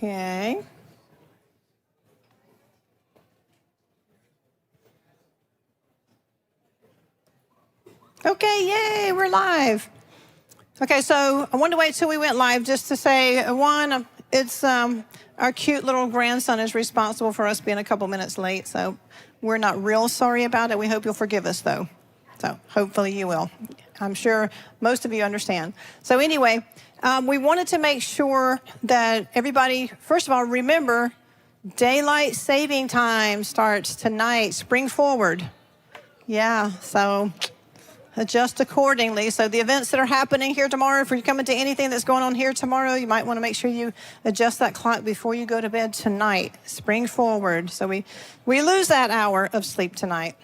Okay. Okay, yay, we're live. Okay, so I wanted to wait till we went live just to say, one, it's our cute little grandson is responsible for us being a couple minutes late, so we're not real sorry about it. We hope you'll forgive us, though. So hopefully you will. I'm sure most of you understand. So anyway, we wanted to make sure that everybody, first of all, remember, daylight saving time starts tonight, spring forward. Yeah, so adjust accordingly. So the events that are happening here tomorrow, if you're coming to anything that's going on here tomorrow, you might want to make sure you adjust that clock before you go to bed tonight. Spring forward. So we lose that hour of sleep tonight.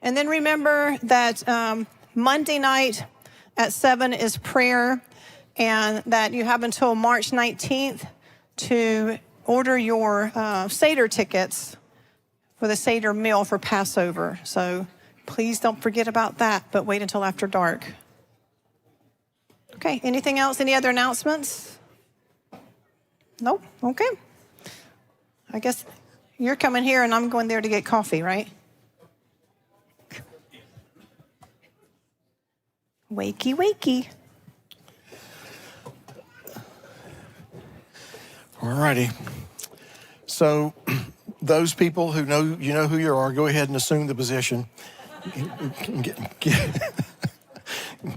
And then remember that Monday night at 7 is prayer, and that you have until March 19th to order your Seder tickets for the Seder meal for Passover. So please don't forget about that, but wait until after dark. Okay, anything else? Any other announcements? Nope, okay. I guess you're coming here and I'm going there to get coffee, right? Wakey, wakey. All righty. So those people who know who you are, go ahead and assume the position.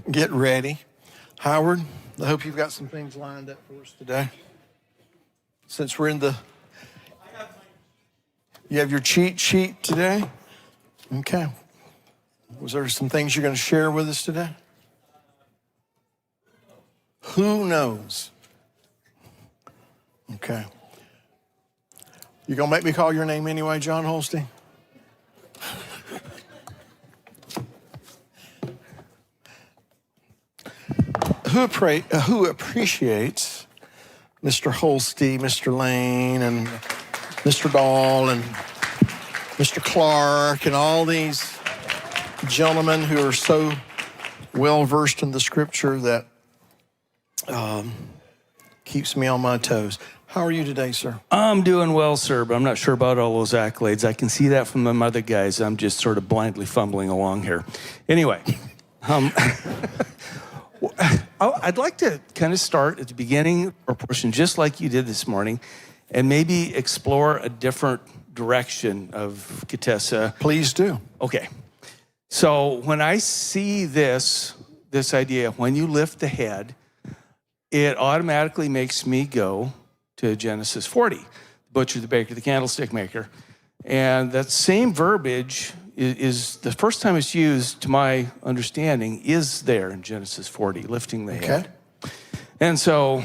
Get ready. Howard, I hope you've got some things lined up for us today. Since we're in you have your cheat sheet today? Okay. Was there some things you're going to share with us today? Who knows? Okay. You gonna make me call your name anyway, John Holstein? Who appreciates Mr. Holstein, Mr. Lane, and Mr. Dahl, and Mr. Clark, and all these gentlemen who are so well versed in the scripture that keeps me on my toes. How are you today, sir? I'm doing well, sir, but I'm not sure about all those accolades. I can see that from them other guys. I'm just sort of blindly fumbling along here. Anyway, I'd like to kind of start at the beginning or portion, just like you did this morning, and maybe explore a different direction of Tisa. Please do. Okay. So when I see this idea, when you lift the head, it automatically makes me go to Genesis 40, the butcher, the baker, the candlestick maker. And that same verbiage is the first time it's used, to my understanding, is there in Genesis 40, lifting the head. And so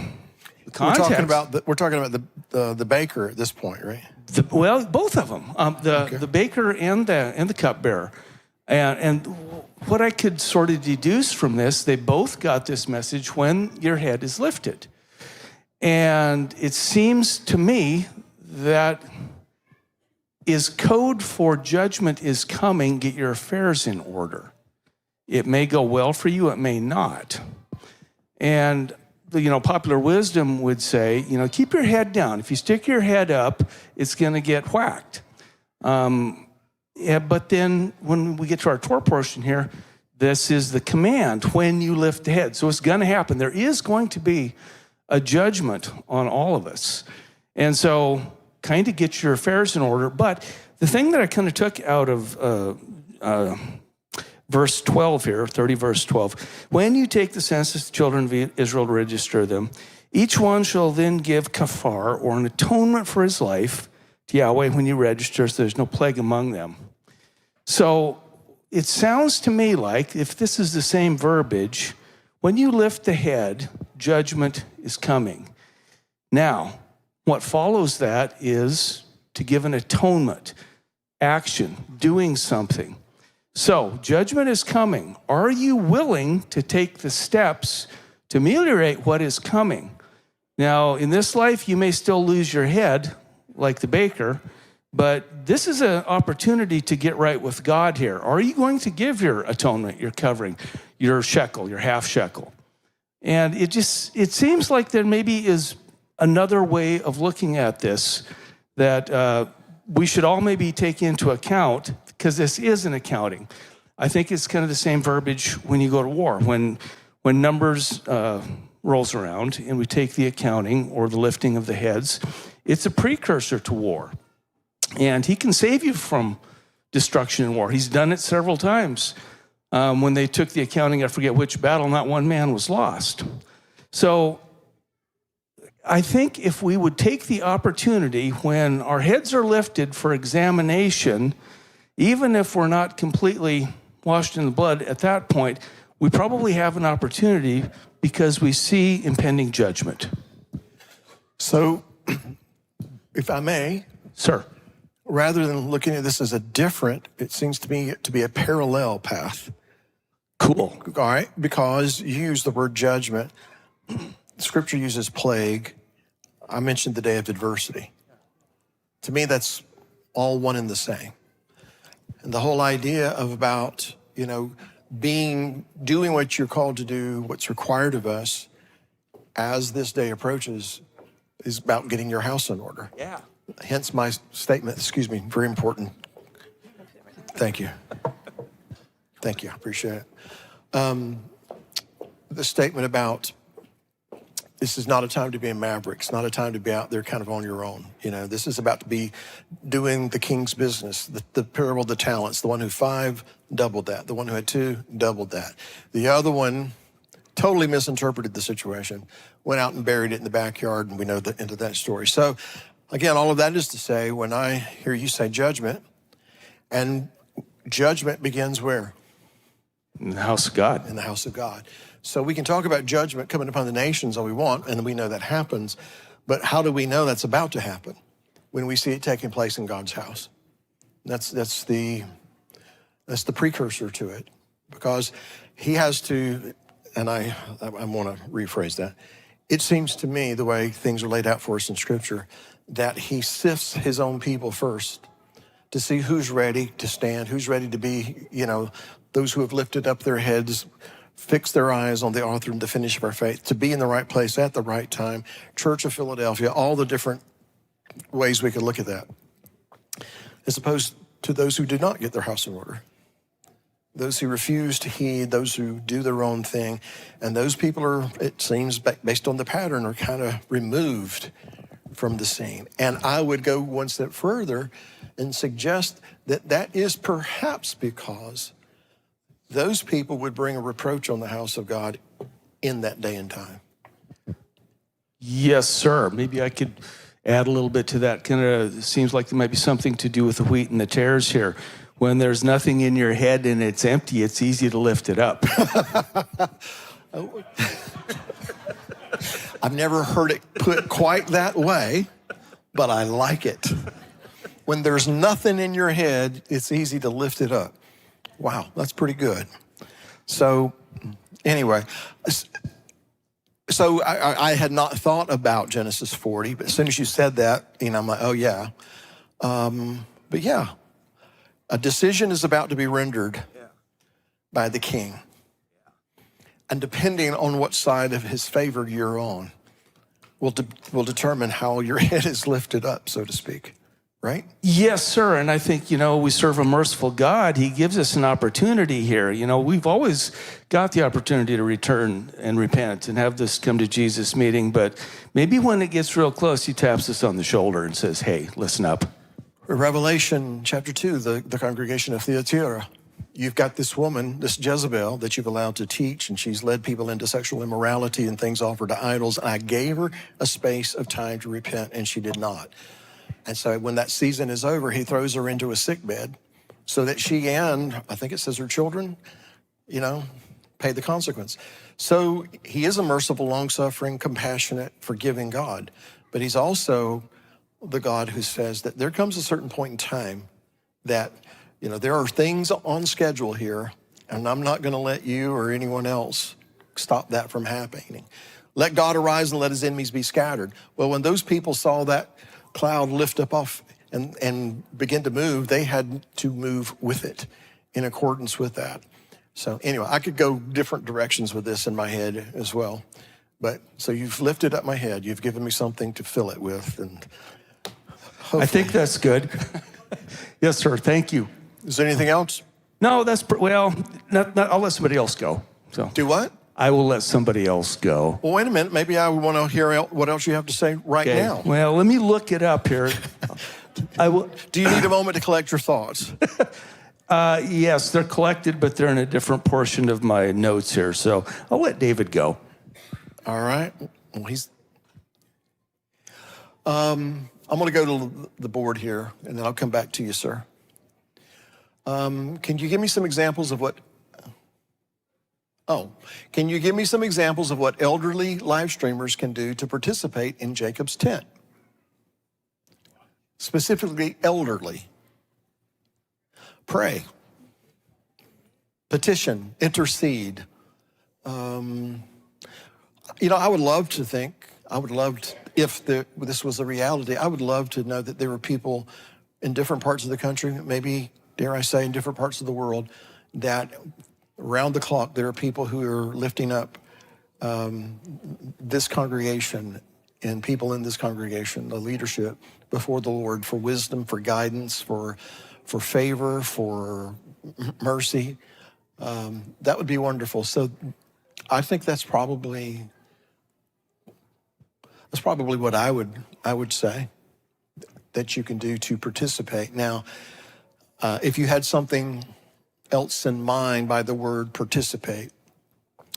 the context... We're talking about the baker at this point, right? Well, both of them, the baker and the cupbearer. And what I could sort of deduce from this, they both got this message when your head is lifted. And it seems to me that is code for judgment is coming, get your affairs in order. It may go well for you, it may not. And popular wisdom would say, keep your head down. If you stick your head up, it's going to get whacked. But then when we get to our Torah portion here, this is the command, when you lift the head. So it's going to happen. There is going to be a judgment on all of us. And so kind of get your affairs in order. But the thing that I kind of took out of verse 12 here, 30 verse 12, when you take the census of the children of Israel to register them, each one shall then give kafar, or an atonement for his life, to Yahweh when you register, so there's no plague among them. So it sounds to me like, if this is the same verbiage, when you lift the head, judgment is coming. Now, what follows that is to give an atonement, action, doing something. So, judgment is coming. Are you willing to take the steps to ameliorate what is coming? Now, in this life, you may still lose your head, like the baker, but this is an opportunity to get right with God here. Are you going to give your atonement, your covering, your shekel, your half shekel? And it seems like there maybe is another way of looking at this that we should all maybe take into account, because this is an accounting. I think it's kind of the same verbiage when you go to war. When Numbers rolls around and we take the accounting or the lifting of the heads, it's a precursor to war. And he can save you from destruction in war. He's done it several times. When they took the accounting, I forget which battle, not one man was lost. So I think if we would take the opportunity when our heads are lifted for examination, even if we're not completely washed in the blood at that point, we probably have an opportunity because we see impending judgment. So, if I may, sir, rather than looking at this as a different, it seems to me to be a parallel path. Cool. All right, because you use the word judgment. Scripture uses plague. I mentioned the day of adversity. To me, that's all one and the same. And the whole idea of about, doing what you're called to do, what's required of us as this day approaches, is about getting your house in order. Yeah. Hence my statement, very important. Thank you. Thank you, I appreciate it. The statement about this is not a time to be a maverick. It's not a time to be out there kind of on your own. This is about to be doing the king's business, the parable of the talents. The one who 5 doubled that. The one who had 2 doubled that. The other one totally misinterpreted the situation, went out and buried it in the backyard, and we know the end of that story. So again, all of that is to say, when I hear you say judgment, and judgment begins where? In the house of God. In the house of God. So we can talk about judgment coming upon the nations all we want, and we know that happens. But how do we know that's about to happen? When we see it taking place in God's house. That's the precursor to it. Because he has to, and I want to rephrase that. It seems to me, the way things are laid out for us in Scripture, that he sifts his own people first to see who's ready to stand, who's ready to be, those who have lifted up their heads, fix their eyes on the author and the finisher of our faith, to be in the right place at the right time. Church of Philadelphia, all the different ways we could look at that. As opposed to those who did not get their house in order. Those who refuse to heed, those who do their own thing. And those people are, it seems, based on the pattern, are kind of removed from the scene. And I would go one step further and suggest that that is perhaps because those people would bring a reproach on the house of God in that day and time. Yes, sir. Maybe I could add a little bit to that. Kind of seems like there might be something to do with the wheat and the tares here. When there's nothing in your head and it's empty, it's easy to lift it up. I've never heard it put quite that way, but I like it. When there's nothing in your head, it's easy to lift it up. Wow, that's pretty good. So anyway, so I had not thought about Genesis 40, but as soon as you said that, I'm like, oh yeah. But yeah, a decision is about to be rendered by the king. And depending on what side of his favor you're on, will determine how your head is lifted up, so to speak. Right? Yes, sir. And I think, we serve a merciful God. He gives us an opportunity here. We've always got the opportunity to return and repent and have this come to Jesus meeting. But maybe when it gets real close, he taps us on the shoulder and says, hey, listen up. Revelation chapter 2, the congregation of Thyatira. You've got this woman, this Jezebel, that you've allowed to teach, and she's led people into sexual immorality and things offered to idols. And I gave her a space of time to repent, and she did not. And so when that season is over, he throws her into a sickbed so that she and, I think it says her children, pay the consequence. So he is a merciful, long-suffering, compassionate, forgiving God. But he's also the God who says that there comes a certain point in time that, there are things on schedule here, and I'm not going to let you or anyone else stop that from happening. Let God arise and let his enemies be scattered. Well, when those people saw that cloud lift up off and begin to move, they had to move with it in accordance with that. So anyway, I could go different directions with this in my head as well. But so you've lifted up my head. You've given me something to fill it with. And hopefully. I think that's good. Yes, sir. Thank you. Is there anything else? No, I'll let somebody else go. So Do what? I will let somebody else go. Well, wait a minute. Maybe I want to hear what else you have to say right Okay. now. Well, let me look it up here. I will. Do you need a moment to collect your thoughts? Yes, they're collected, but they're in a different portion of my notes here. So I'll let David go. All right. Well, I'm going to go to the board here, and then I'll come back to you, sir. Can you give me some examples of what elderly live streamers can do to participate in Jacob's tent? Specifically, elderly. Pray, petition, intercede. I would love to if this was a reality, I would love to know that there were people in different parts of the country, maybe, dare I say, in different parts of the world, that around the clock there are people who are lifting up this congregation and people in this congregation, the leadership, before the Lord for wisdom, for guidance, for favor, for mercy. That would be wonderful. So I think that's probably what I would say that you can do to participate. Now, if you had something else in mind by the word participate,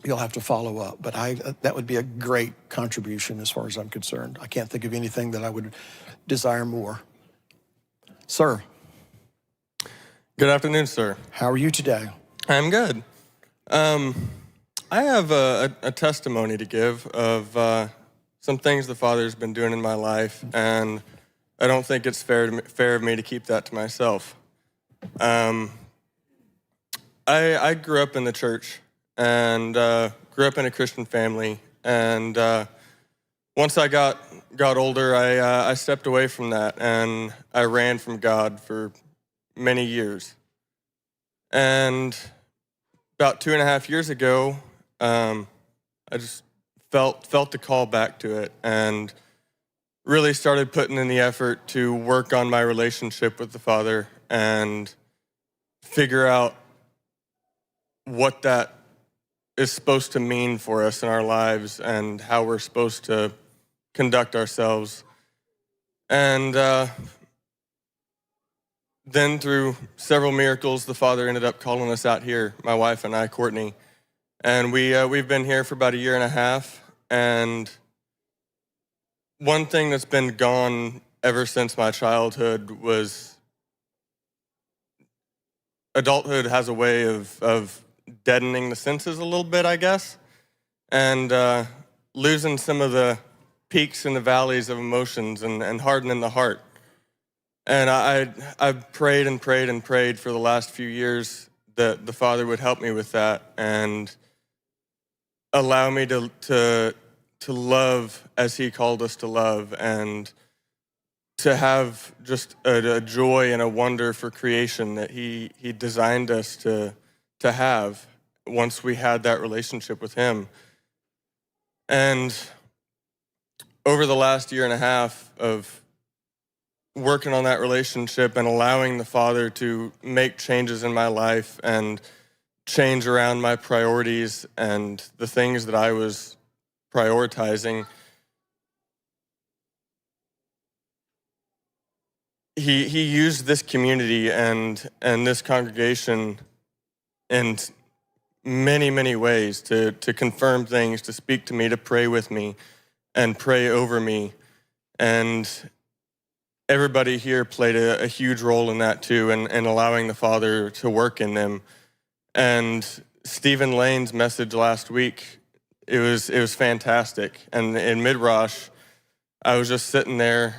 you'll have to follow up. But that would be a great contribution as far as I'm concerned. I can't think of anything that I would desire more. Sir. Good afternoon, sir. How are you today? I'm good. I have a testimony to give of some things the Father's been doing in my life, and I don't think it's fair of me to keep that to myself. I grew up in the church and grew up in a Christian family, and once I got older, I stepped away from that, and I ran from God for many years. And about 2.5 years ago, I just felt the call back to it, and really started putting in the effort to work on my relationship with the Father and figure out what that is supposed to mean for us in our lives and how we're supposed to conduct ourselves. And then through several miracles, the Father ended up calling us out here, my wife and I, Courtney. And we've been here for about 1.5 years. And one thing that's been gone ever since my childhood was adulthood has a way of deadening the senses a little bit, I guess, and losing some of the peaks and the valleys of emotions and hardening the heart. And I've prayed and prayed and prayed for the last few years that the Father would help me with that and allow me to love as He called us to love, and to have just a joy and a wonder for creation that He designed us to have once we had that relationship with Him. And over the last 1.5 years of working on that relationship and allowing the Father to make changes in my life and change around my priorities and the things that I was prioritizing, He used this community and this congregation in many, many ways to confirm things, to speak to me, to pray with me, and pray over me. And everybody here played a huge role in that too, and allowing the Father to work in them. And Stephen Lane's message last week, it was fantastic. And in Midrash, I was just sitting there,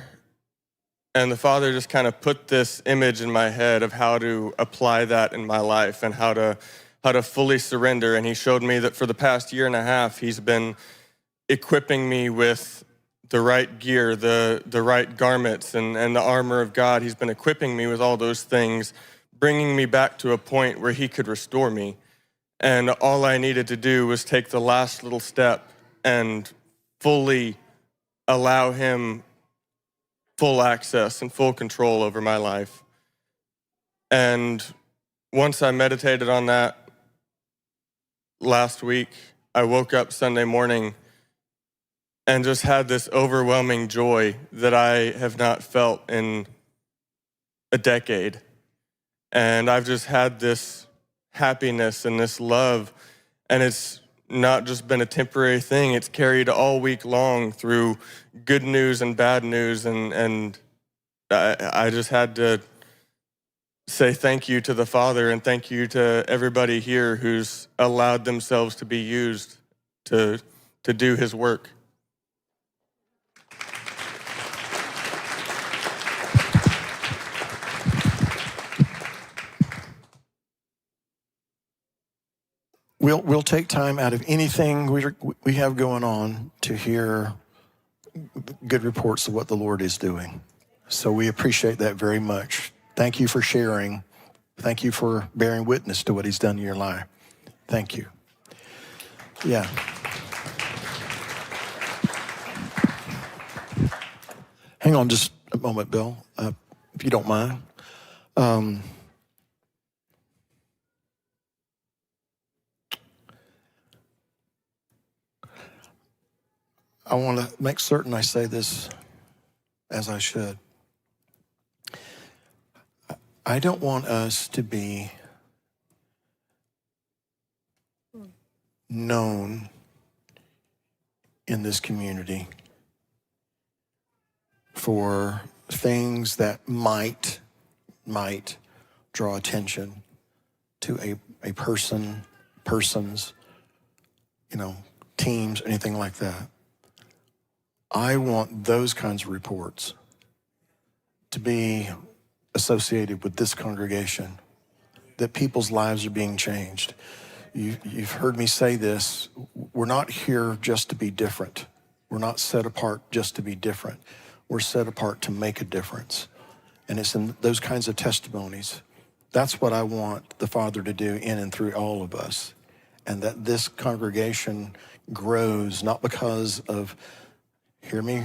and the Father just kind of put this image in my head of how to apply that in my life and how to fully surrender. And he showed me that for the past year and a half, he's been equipping me with the right gear, the right garments, and the armor of God. He's been equipping me with all those things, bringing me back to a point where he could restore me. And all I needed to do was take the last little step and fully allow him full access and full control over my life. And once I meditated on that last week, I woke up Sunday morning and just had this overwhelming joy that I have not felt in a decade. And I've just had this happiness and this love, and it's not just been a temporary thing. It's carried all week long through good news and bad news, and I just had to say thank you to the Father and thank you to everybody here who's allowed themselves to be used to do his work. We'll take time out of anything we have going on to hear good reports of what the Lord is doing. So we appreciate that very much. Thank you for sharing. Thank you for bearing witness to what he's done in your life. Thank you. Yeah. Hang on just a moment, Bill, if you don't mind. I want to make certain I say this as I should. I don't want us to be known in this community for things that might draw attention to a persons, teams, anything like that. I want those kinds of reports to be associated with this congregation, that people's lives are being changed. You've heard me say this. We're not here just to be different. We're not set apart just to be different. We're set apart to make a difference. And it's in those kinds of testimonies. That's what I want the Father to do in and through all of us. And that this congregation grows, not because of, hear me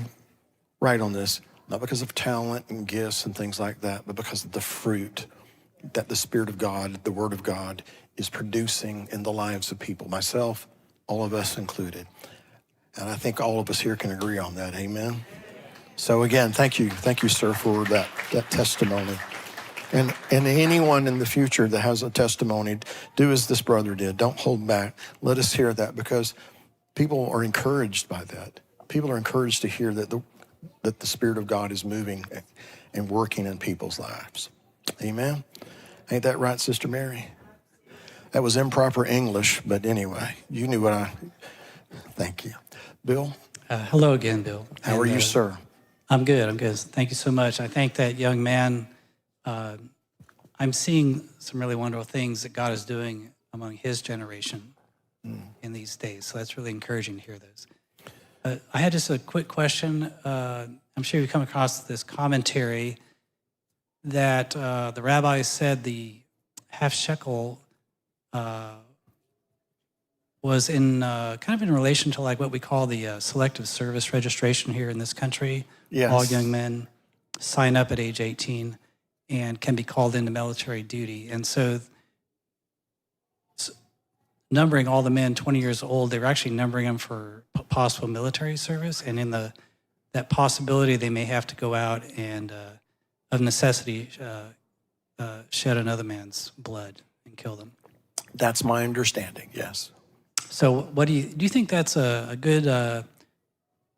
right on this, not because of talent and gifts and things like that, but because of the fruit that the Spirit of God, the Word of God, is producing in the lives of people, myself, all of us included. And I think all of us here can agree on that, amen? So again, thank you, sir, for that testimony. And anyone in the future that has a testimony, do as this brother did. Don't hold back. Let us hear that, because people are encouraged by that. People are encouraged to hear that the Spirit of God is moving and working in people's lives. Amen? Ain't that right, Sister Mary? That was improper English, but anyway, you knew what thank you. Bill? Hello again, Bill. How are you, sir? I'm good. Thank you so much. I thank that young man. I'm seeing some really wonderful things that God is doing among his generation in these days. So that's really encouraging to hear those. I had just a quick question. I'm sure you've come across this commentary that the rabbi said the half shekel was in kind of in relation to like what we call the selective service registration here in this country. Yes. All young men sign up at age 18 and can be called into military duty. And so numbering all the men 20 years old, they were actually numbering them for possible military service. And in that possibility, they may have to go out and, of necessity, shed another man's blood and kill them. That's my understanding, yes. So what do you think that's a good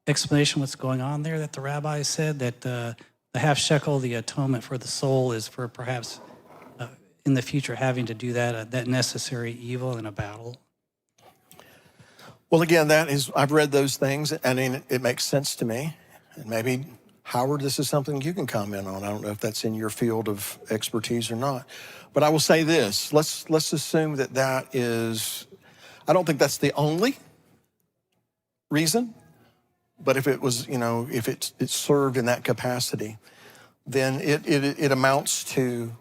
explanation what's going on there, that the rabbi said that the the half shekel, the atonement for the soul, is for perhaps in the future having to do that necessary evil in a battle? Well, again, I've read those things, and it makes sense to me. And maybe, Howard, this is something you can comment on. I don't know if that's in your field of expertise or not. But I will say this, let's assume that is, I don't think that's the only reason, but if it was, if it served in that capacity, then it amounts to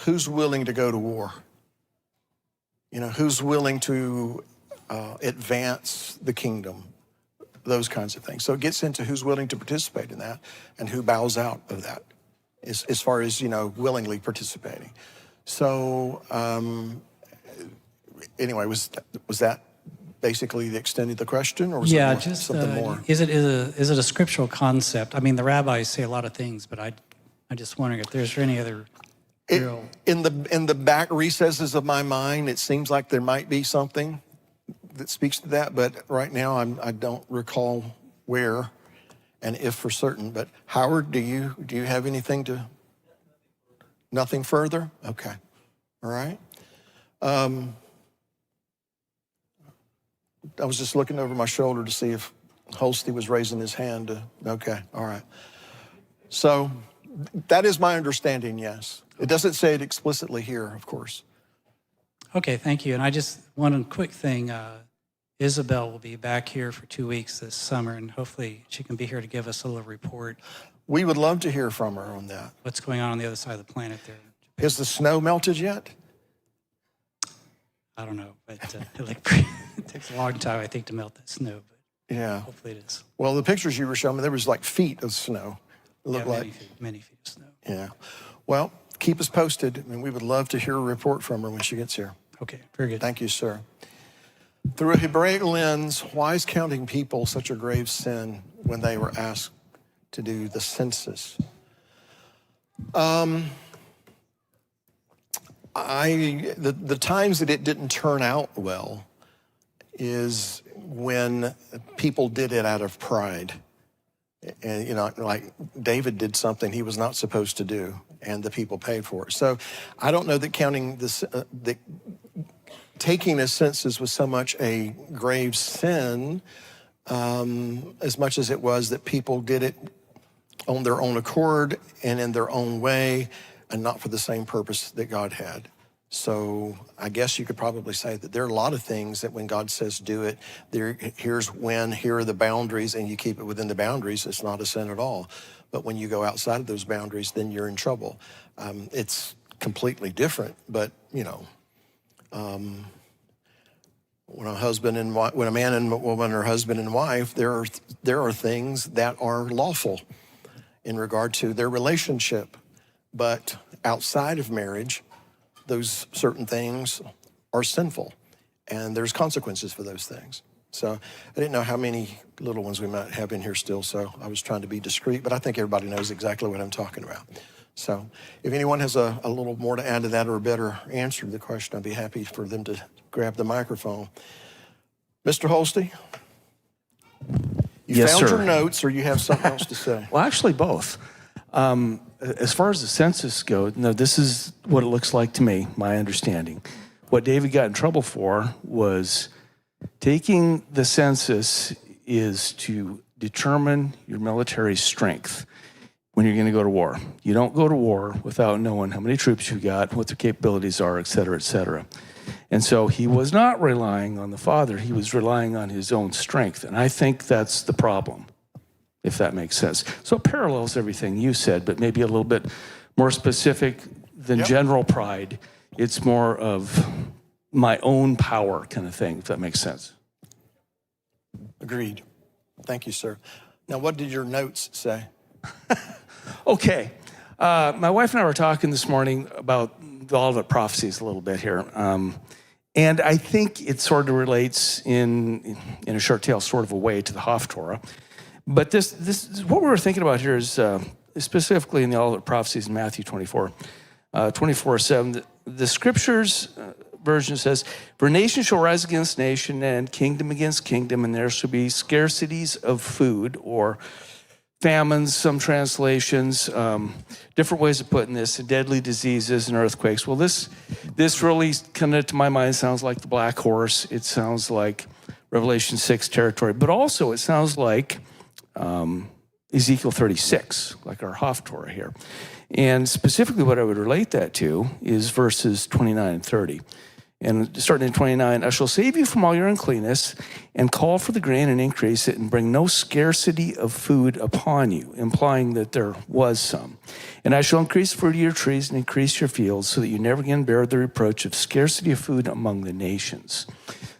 who's willing to go to war? Who's willing to advance the kingdom? Those kinds of things. So it gets into who's willing to participate in that and who bows out of that as far as, willingly participating. So anyway, was that basically the extent of the question, or was it just something more? Is it a scriptural concept? I mean, the rabbis say a lot of things, but I'm just wondering if there's any other real... In the back recesses of my mind, it seems like there might be something that speaks to that, but right now I don't recall where and if for certain. But Howard, do you have anything to? Nothing further? Okay. All right. I was just looking over my shoulder to see if Holsty was raising his hand. Okay. All right. So that is my understanding, yes. It doesn't say it explicitly here, of course. Okay, thank you. And I just one quick thing. Isabel will be back here for 2 weeks this summer, and hopefully she can be here to give us a little report. We would love to hear from her on that. What's going on the other side of the planet there? Has the snow melted yet? I don't know, but it takes a long time, I think, to melt that snow. But yeah, hopefully it is. Well, the pictures you were showing me, there was like feet of snow. It looked like many feet of snow. Yeah. Well, keep us posted, and we would love to hear a report from her when she gets here. Okay, very good. Thank you, sir. Through a Hebraic lens, why is counting people such a grave sin when they were asked to do the census? The times that it didn't turn out well is when people did it out of pride. And, like David did something he was not supposed to do, and the people paid for it. So I don't know that counting this, taking a census was so much a grave sin as much as it was that people did it on their own accord and in their own way and not for the same purpose that God had. So I guess you could probably say that there are a lot of things that when God says do it, here's when, here are the boundaries, and you keep it within the boundaries, it's not a sin at all. But when you go outside of those boundaries, then you're in trouble. It's completely different, but when a man and woman are husband and wife, there are things that are lawful in regard to their relationship. But outside of marriage, those certain things are sinful, and there's consequences for those things. So I didn't know how many little ones we might have in here still, so I was trying to be discreet, but I think everybody knows exactly what I'm talking about. So if anyone has a little more to add to that or a better answer to the question, I'd be happy for them to grab the microphone. Mr. Holsty, you Yes, found sir. your notes, or you have something else to say? Well, actually, both. As far as the census goes, no, this is what it looks like to me, my understanding. What David got in trouble for was taking the census is to determine your military strength when you're going to go to war. You don't go to war without knowing how many troops you got, what their capabilities are, et cetera, et cetera. And so he was not relying on the Father. He was relying on his own strength. And I think that's the problem, if that makes sense. So it parallels everything you said, but maybe a little bit more specific than general pride. It's more of my own power kind of thing, if that makes sense. Agreed. Thank you, sir. Now, what did your notes say? Okay. My wife and I were talking this morning about the Olivet prophecies a little bit here. And I think it sort of relates in a short tale sort of a way to the Haftorah. But this what we were thinking about here is specifically in the Olivet prophecies in Matthew 24:7. The scriptures version says, "For nation shall rise against nation and kingdom against kingdom, and there shall be scarcities of food," or famines, some translations, different ways of putting this, deadly diseases and earthquakes. Well, this really kind of, to my mind, sounds like the black horse. It sounds like Revelation 6 territory, but also it sounds like Ezekiel 36, like our Haftorah here. And specifically what I would relate that to is verses 29 and 30. And starting in 29, I shall save you from all your uncleanness and call for the grain and increase it and bring no scarcity of food upon you, implying that there was some. And I shall increase the fruit of your trees and increase your fields so that you never again bear the reproach of scarcity of food among the nations.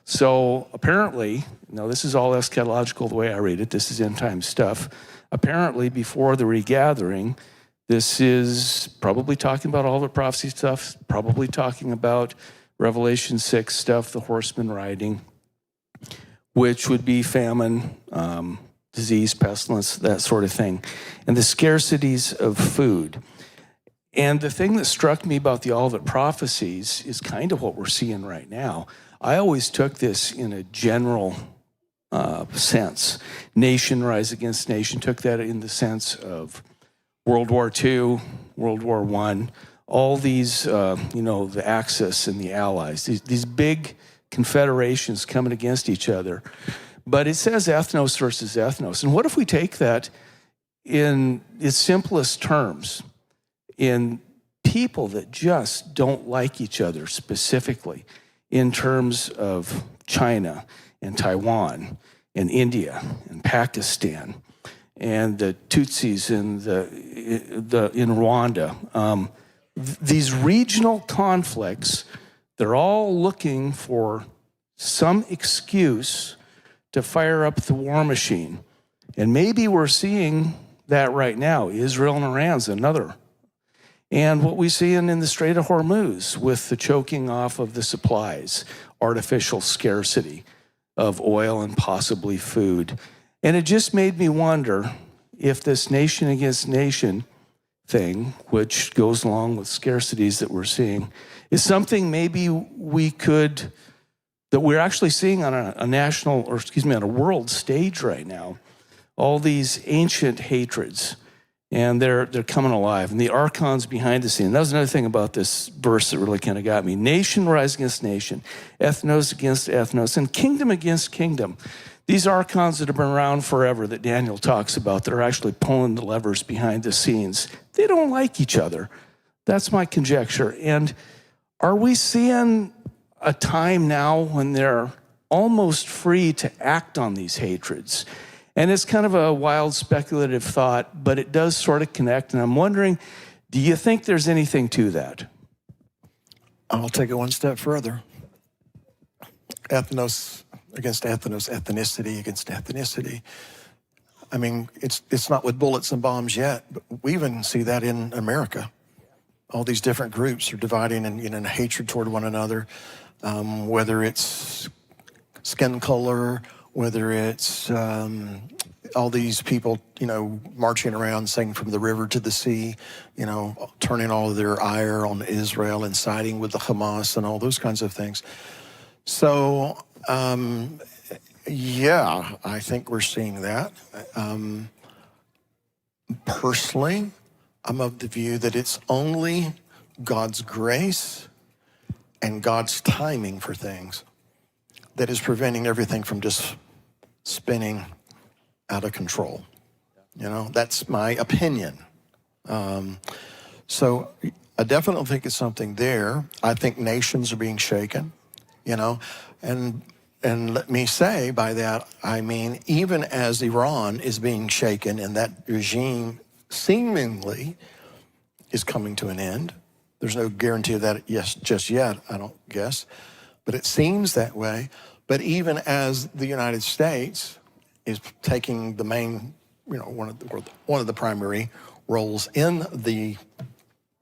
So apparently, now this is all eschatological the way I read it, this is end time stuff. Apparently before the regathering, this is probably talking about all the prophecy stuff, probably talking about Revelation 6 stuff, the horsemen riding, which would be famine, disease, pestilence, that sort of thing, and the scarcities of food. And the thing that struck me about the Olivet prophecies is kind of what we're seeing right now. I always took this in a general sense. Nation rise against nation, took that in the sense of World War II, World War I, all these, the Axis and the Allies, these big confederations coming against each other. But it says ethnos versus ethnos. And what if we take that in its simplest terms, in people that just don't like each other specifically, in terms of China and Taiwan and India and Pakistan and the Tutsis in Rwanda. These regional conflicts, they're all looking for some excuse to fire up the war machine. And maybe we're seeing that right now. Israel and Iran's another. And what we see in the Strait of Hormuz with the choking off of the supplies, artificial scarcity of oil and possibly food. And it just made me wonder if this nation against nation thing, which goes along with scarcities that we're seeing, is something maybe that we're actually seeing on a national, or excuse me, on a world stage right now. All these ancient hatreds, and they're coming alive. And the archons behind the scene. That was another thing about this verse that really kind of got me. Nation rise against nation, ethnos against ethnos, and kingdom against kingdom. These archons that have been around forever that Daniel talks about, that are actually pulling the levers behind the scenes, they don't like each other. That's my conjecture. And are we seeing a time now when they're almost free to act on these hatreds? And it's kind of a wild speculative thought, but it does sort of connect. And I'm wondering, do you think there's anything to that? I'll take it one step further. Ethnos against ethnos, ethnicity against ethnicity. I mean, it's not with bullets and bombs yet, but we even see that in America. All these different groups are dividing in hatred toward one another, whether it's skin color, whether it's all these people, marching around saying from the river to the sea, turning all of their ire on Israel and siding with the Hamas and all those kinds of things. So, yeah, I think we're seeing that. Personally, I'm of the view that it's only God's grace and God's timing for things that is preventing everything from just spinning out of control. That's my opinion. So I definitely think it's something there. I think nations are being shaken, and let me say by that, I mean, even as Iran is being shaken and that regime seemingly is coming to an end, there's no guarantee of that just yet, I don't guess, but it seems that way. But even as the United States is taking the main, one of the primary roles in the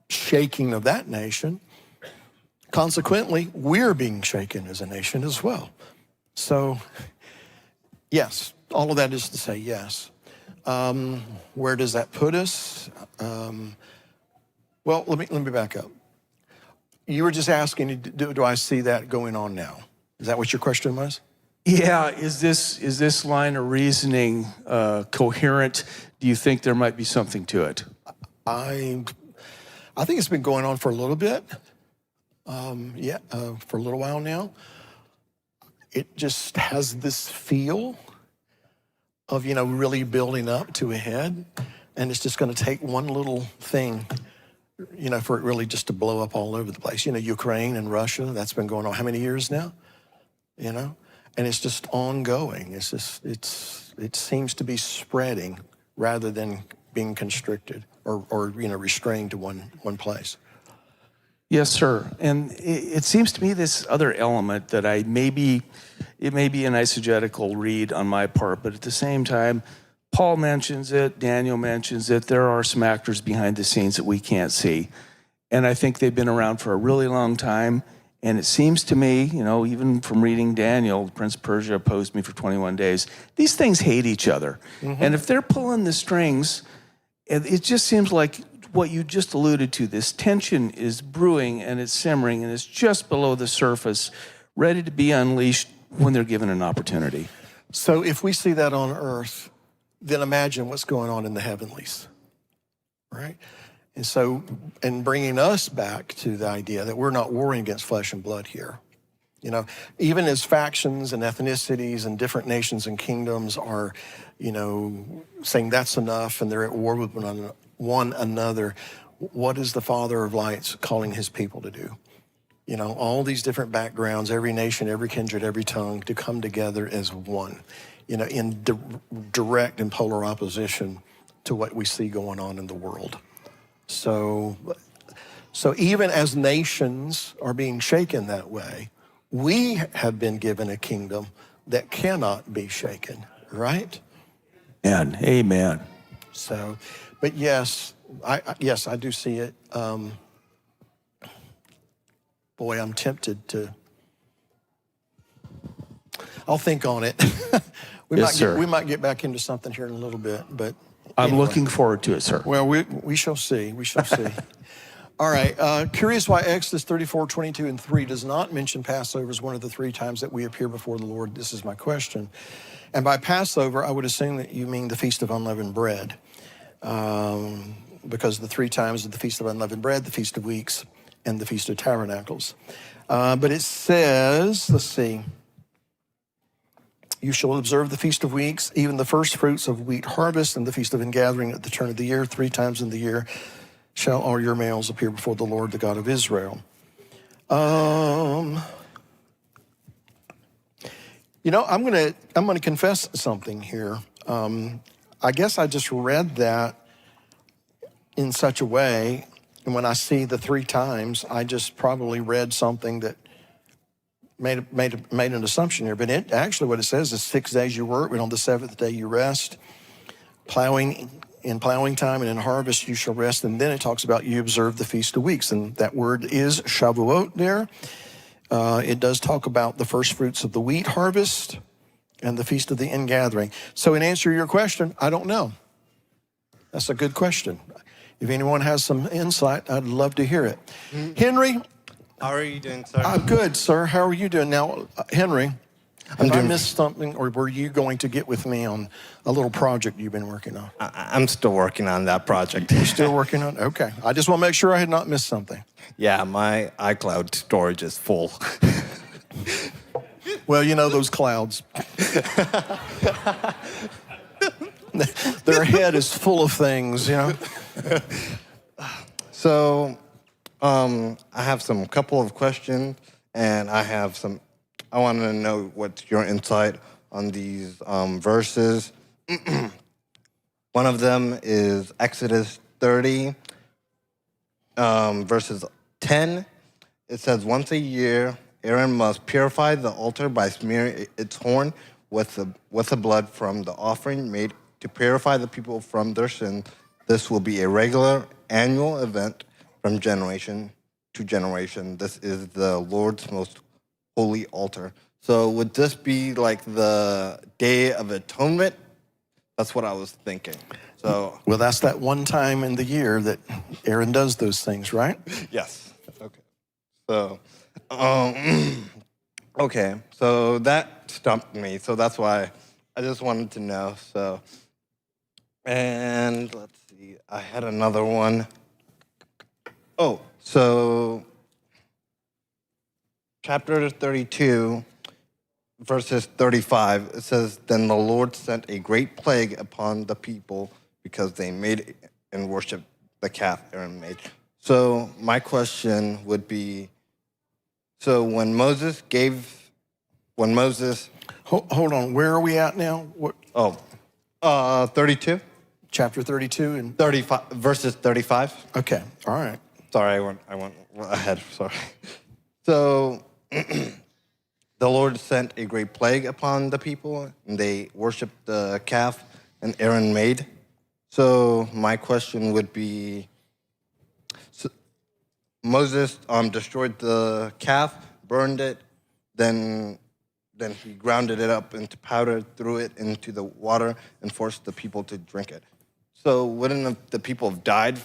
shaking of that nation, consequently, we're being shaken as a nation as well. So, yes, all of that is to say yes. Where does that put us? Well, let me back up. You were just asking, do I see that going on now? Is that what your question was? Yeah, is this line of reasoning coherent? Do you think there might be something to it? I think it's been going on for a little bit. For a little while now. It just has this feel of, really building up to a head. And it's just going to take one little thing, for it really just to blow up all over the place. Ukraine and Russia, that's been going on how many years now? And it's just ongoing. It seems to be spreading rather than being constricted or restrained to one place. Yes, sir. And it seems to me this other element that it may be an eisegetical read on my part, but at the same time, Paul mentions it, Daniel mentions it. There are some actors behind the scenes that we can't see. And I think they've been around for a really long time. And it seems to me, even from reading Daniel, Prince of Persia opposed me for 21 days. These things hate each other. Mm-hmm. And if they're pulling the strings, it just seems like what you just alluded to, this tension is brewing and it's simmering and it's just below the surface, ready to be unleashed when they're given an opportunity. So if we see that on earth, then imagine what's going on in the heavenlies, right? And so, and bringing us back to the idea that we're not warring against flesh and blood here. Even as factions and ethnicities and different nations and kingdoms are, saying that's enough and they're at war with one another, what is the Father of lights calling his people to do? All these different backgrounds, every nation, every kindred, every tongue, to come together as one, in direct and polar opposition to what we see going on in the world. So even as nations are being shaken that way, we have been given a kingdom that cannot be shaken, right? And amen. So, but yes, I do see it. Boy, I'm tempted to. I'll think on it. We might get back into something here in a little bit, but I'm looking forward to it, sir. Well, we shall see. We shall see. All right. Curious why Exodus 34:22 and 3 does not mention Passover as one of the 3 times that we appear before the Lord. This is my question. And by Passover, I would assume that you mean the Feast of Unleavened Bread, because the 3 times of the Feast of Unleavened Bread, the Feast of Weeks, and the Feast of Tabernacles. But it says, let's see, you shall observe the Feast of Weeks, even the first fruits of wheat harvest, and the Feast of Ingathering at the turn of the year. 3 times in the year shall all your males appear before the Lord, the God of Israel. I'm gonna confess something here. I guess I just read that in such a way, and when I see the 3 times, I just probably read something that made an assumption here. But what it says is 6 days you work, but on the 7th day you rest. In plowing time and in harvest you shall rest. And then it talks about you observe the Feast of Weeks, and that word is Shavuot there. It does talk about the first fruits of the wheat harvest and the Feast of the Ingathering. So in answer to your question, I don't know. That's a good question. If anyone has some insight, I'd love to hear it. Mm-hmm. Henry? How are you doing, sir? I'm good, sir. How are you doing? Now, Henry, have I missed something, or were you going to get with me on a little project you've been working on? I'm still working on that project. You're still working on it? Okay. I just want to make sure I had not missed something. Yeah, my iCloud storage is full. Well, those clouds. Their head is full of things, So, I have some couple of questions, and I want to know what's your insight on these verses. One of them is Exodus 30, verses 10. It says, once a year, Aaron must purify the altar by smearing its horn with the blood from the offering made to purify the people from their sins. This will be a regular annual event from generation to generation. This is the Lord's most holy altar. So would this be like the Day of Atonement? That's what I was thinking. So, well, that's that one time in the year that Aaron does those things, right? Yes. Okay. So, Okay, so that stumped me. So that's why I just wanted to know. So, and let's see, I had another one. Oh, so chapter 32, verses 35, it says, "Then the Lord sent a great plague upon the people because they made and worshiped the calf Aaron made." So my question would be, so when Moses, Hold on, where are we at now? What, 32, chapter 32? And 35, verses 35. okay, all right. Sorry, I went ahead, sorry. So the Lord sent a great plague upon the people, and they worshiped the calf and Aaron made. So my question would be, so Moses destroyed the calf, burned it, then he grounded it up into powder, threw it into the water, and forced the people to drink it. So wouldn't the people have died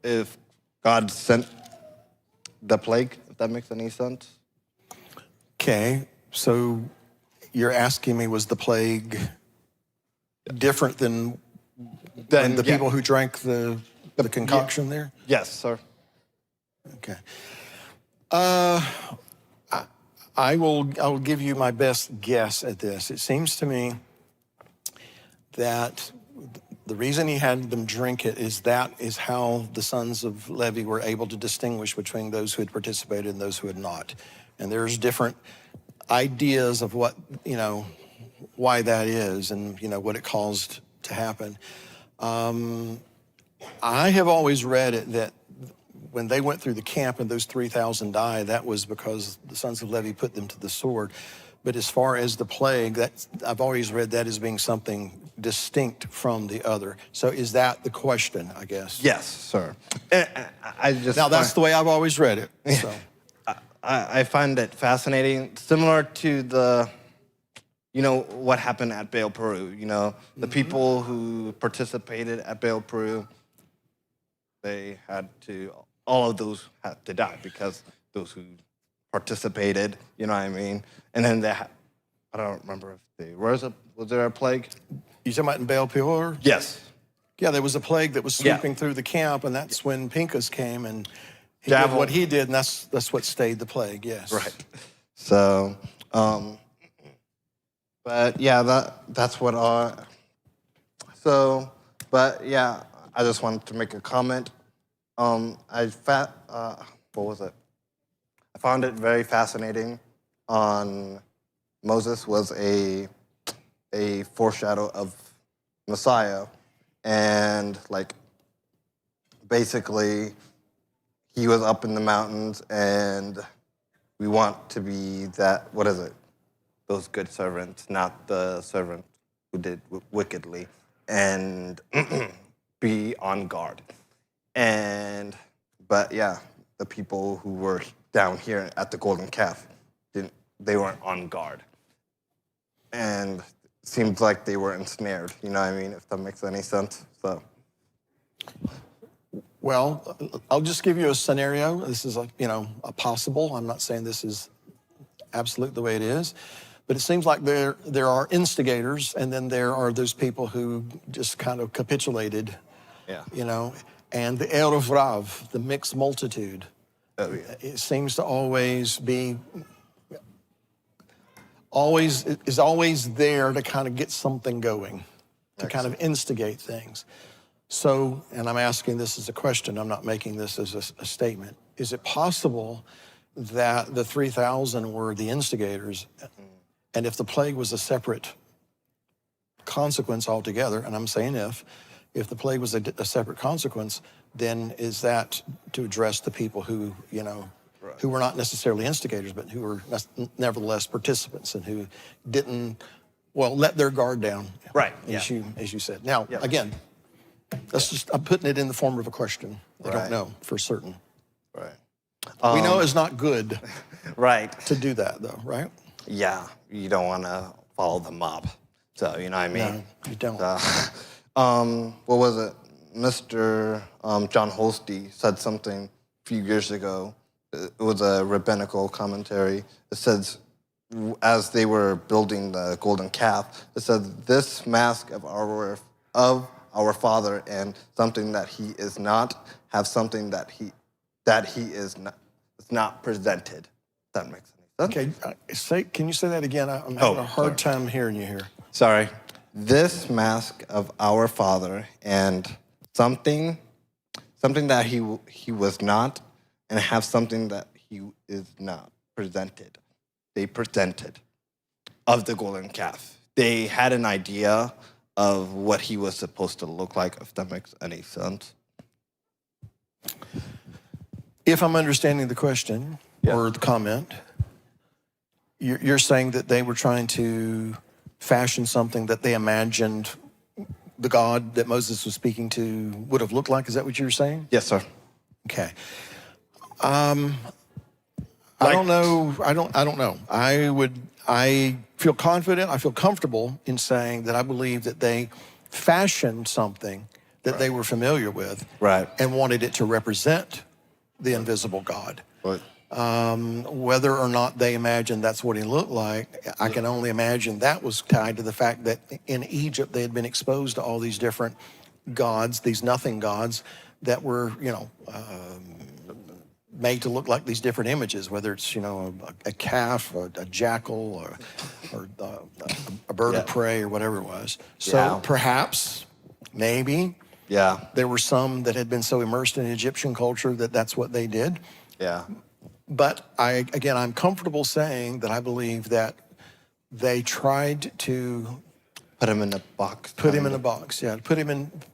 if God sent the plague, if that makes any sense? Okay, so you're asking me, was the plague different than the yeah. people who drank the concoction there? Yes, sir. Okay. I will give you my best guess at this. It seems to me that the reason he had them drink it is that is how the sons of Levi were able to distinguish between those who had participated and those who had not. And there's different ideas of what, why that is and, what it caused to happen. I have always read it that when they went through the camp and those 3,000 died, that was because the sons of Levi put them to the sword. But as far as the plague, I've always read that as being something distinct from the other. So is that the question, I guess? Yes, sir. Now, that's the way I've always read it. So. I find it fascinating, similar to the, what happened at Baal Peru. The people who participated at Baal Peru, all of those had to die because those who participated, you know what I mean? And then I don't remember if was there a plague? You talking about in Baal Peor? Yes. Yeah, there was a plague that was sweeping through the camp, and that's when Pincus came and he did what he did, and that's what stayed the plague, yes. Right. So, but yeah, that's what but yeah, I just wanted to make a comment. What was it? I found it very fascinating on Moses was a foreshadow of Messiah, and basically he was up in the mountains, and we want to be that, those good servants, not the servant who did wickedly, and be on guard. But yeah, the people who were down here at the golden calf, they weren't on guard. And it seems like they were ensnared, you know what I mean, if that makes any sense. So. Well, I'll just give you a scenario. This is a possible. I'm not saying this is absolute the way it is, but it seems like there are instigators, and then there are those people who just kind of capitulated. Yeah. And the Erev Rav, the mixed multitude, it seems to always always there to kind of get something going, to kind of instigate things. So, and I'm asking this as a question, I'm not making this as a statement. Is it possible that the 3,000 were the instigators, and if the plague was a separate consequence altogether, and I'm saying if the plague was a separate consequence, then is that to address the people who, who were not necessarily instigators, but who were nevertheless participants and who didn't, let their guard down. Right. As you said. Now, again, I'm putting it in the form of a question. I don't know for certain. Right. We know it's not good right. to do that, though, right? Yeah, you don't want to follow the mob. So, you know what I mean? No, you don't. What was it? Mr. John Holsty said something a few years ago. It was a rabbinical commentary. It says, as they were building the golden calf, it said, "This mask of our father and something that he is not have something that he is not presented." If that makes any sense. Okay, can you say that again? I'm having a hard time hearing you here. Sorry. This mask of our father and something that he was not, and have something that he is not presented. They presented of the golden calf. They had an idea of what he was supposed to look like, if that makes any sense. If I'm understanding the question or the comment, you're saying that they were trying to fashion something that they imagined the God that Moses was speaking to would have looked like. Is that what you're saying? Yes, sir. Okay. I don't know. I don't know. I feel confident. I feel comfortable in saying that I believe that they fashioned something that they were familiar with, Right. and wanted it to represent the invisible God. Right. Whether or not they imagined that's what he looked like, I can only imagine that was tied to the fact that in Egypt they had been exposed to all these different gods, these nothing gods that were, made to look like these different images, whether it's, a calf, a jackal, or a bird of prey, or whatever it was. So perhaps, maybe, there were some that had been so immersed in Egyptian culture that that's what they did. Yeah. But I'm comfortable saying that I believe that they tried to Put him in a box.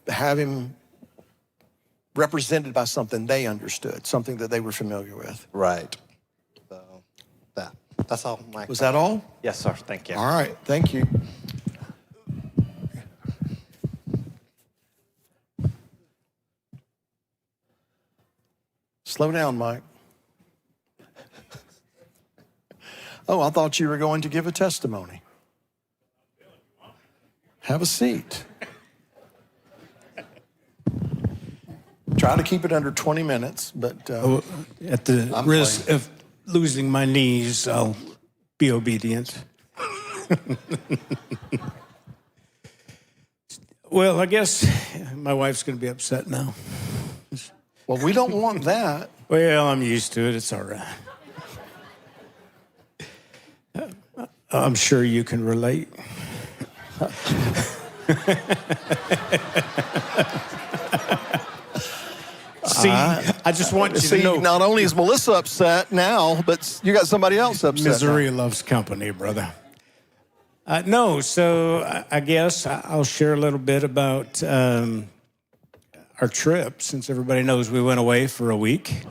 have him represented by something they understood, something that they were familiar with. Right. So that's all. Was that all? Yes, sir. Thank you. All right, thank you. Slow down, Mike. Oh, I thought you were going to give a testimony. Have a seat. Try to keep it under 20 minutes, but at the risk of losing my knees, I'll be obedient. Well, I guess my wife's going to be upset now. well, we don't want that. Well, I'm used to it. It's all right. I'm sure you can relate. See, I just want you See, to know. not only is Melissa upset now, but you got somebody else upset. Misery now. loves company, brother. No, so I guess I'll share a little bit about our trip, since everybody knows we went away for a week.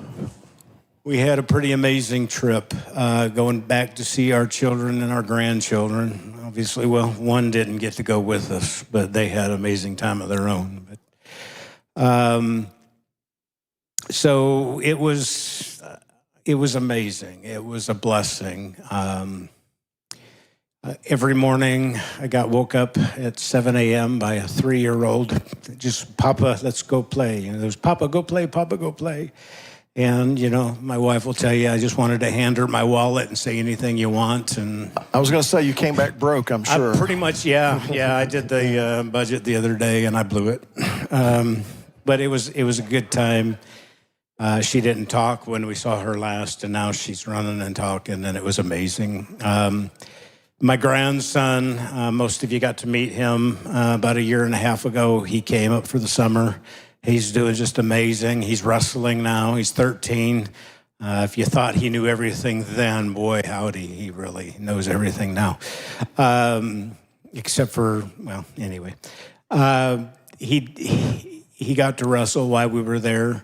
We had a pretty amazing trip, going back to see our children and our grandchildren. Obviously, well, one didn't get to go with us, but they had an amazing time of their own. But, so it was amazing. It was a blessing. Every morning, I got woke up at 7 a.m. by a 3-year-old. Just, Papa, let's go play. And it was, Papa, go play, Papa, go play. And, my wife will tell you, I just wanted to hand her my wallet and say anything you want. And I was going to say, you came back broke, I'm sure. Pretty much, yeah. I did the budget the other day, and I blew it. But it was a good time. She didn't talk when we saw her last, and now she's running and talking, and it was amazing. My grandson, most of you got to meet him about 1.5 years ago. He came up for the summer. He's doing just amazing. He's wrestling now. He's 13. If you thought he knew everything then, boy, howdy, he really knows everything now. Except for, well, anyway. He got to wrestle while we were there.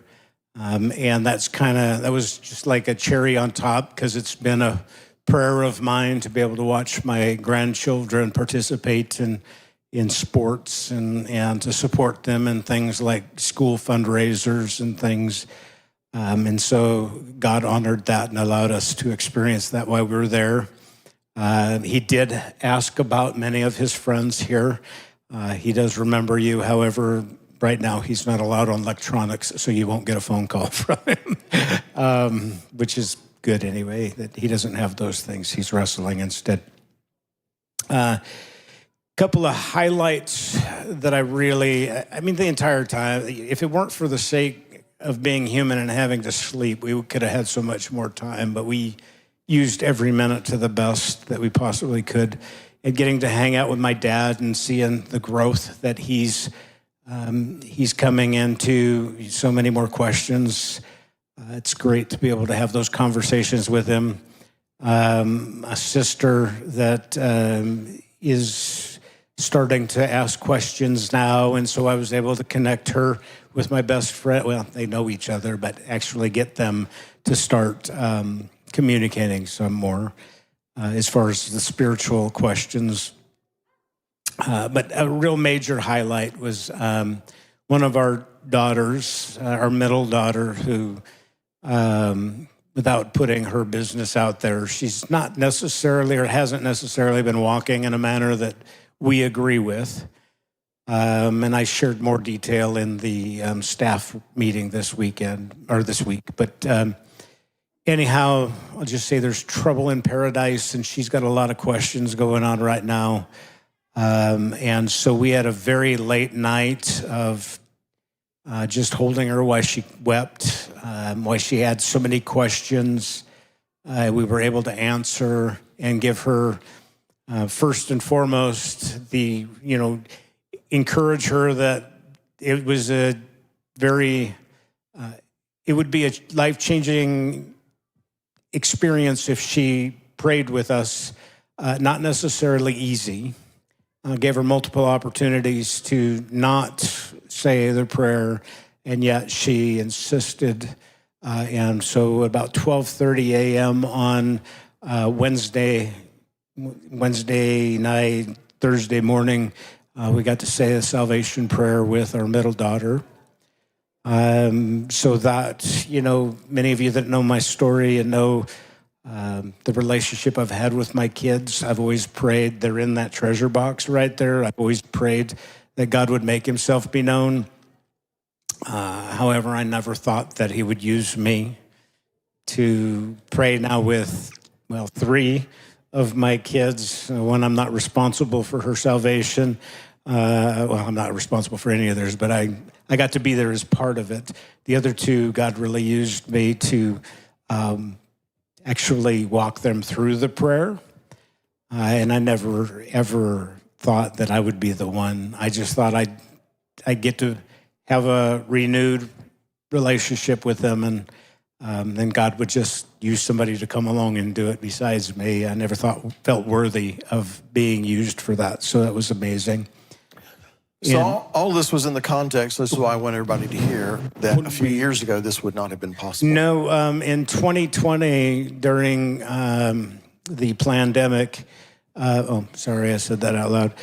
And that was just like a cherry on top, because it's been a prayer of mine to be able to watch my grandchildren participate in sports and to support them in things like school fundraisers and things. And so God honored that and allowed us to experience that while we were there. He did ask about many of his friends here. He does remember you. However, right now he's not allowed on electronics, so you won't get a phone call from him, which is good anyway, that he doesn't have those things. He's wrestling instead. Couple of highlights that the entire time, if it weren't for the sake of being human and having to sleep, we could have had so much more time, but we used every minute to the best that we possibly could. And getting to hang out with my dad and seeing the growth that he's coming into, so many more questions. It's great to be able to have those conversations with him. A sister that is starting to ask questions now, and so I was able to connect her with my best friend. Well, they know each other, but actually get them to start communicating some more as far as the spiritual questions. But a real major highlight was one of our daughters, our middle daughter, who, without putting her business out there, she's not necessarily or hasn't necessarily been walking in a manner that we agree with. And I shared more detail in the staff meeting this week. But anyhow, I'll just say there's trouble in paradise, and she's got a lot of questions going on right now. And so we had a very late night of just holding her while she wept, while she had so many questions. We were able to answer and give her, first and foremost, encourage her that it was it would be a life-changing experience if she prayed with us, not necessarily easy. Gave her multiple opportunities to not say the prayer, and yet she insisted. And so about 12:30 a.m. on Wednesday night, Thursday morning, we got to say a salvation prayer with our middle daughter. So that, many of you that know my story and know the relationship I've had with my kids, I've always prayed, they're in that treasure box right there. I've always prayed that God would make himself be known. However, I never thought that he would use me to pray now with, 3 of my kids. One, I'm not responsible for her salvation. I'm not responsible for any of theirs, but I got to be there as part of it. The other 2, God really used me to actually walk them through the prayer. And I never, ever thought that I would be the one. I just thought I'd get to have a renewed relationship with them, and then God would just use somebody to come along and do it besides me. I never felt worthy of being used for that, so that was amazing. So all this was in the context, this is why I want everybody to hear, that a few years ago, this would not have been possible. No, in 2020, during the pandemic, sorry, I said that out loud.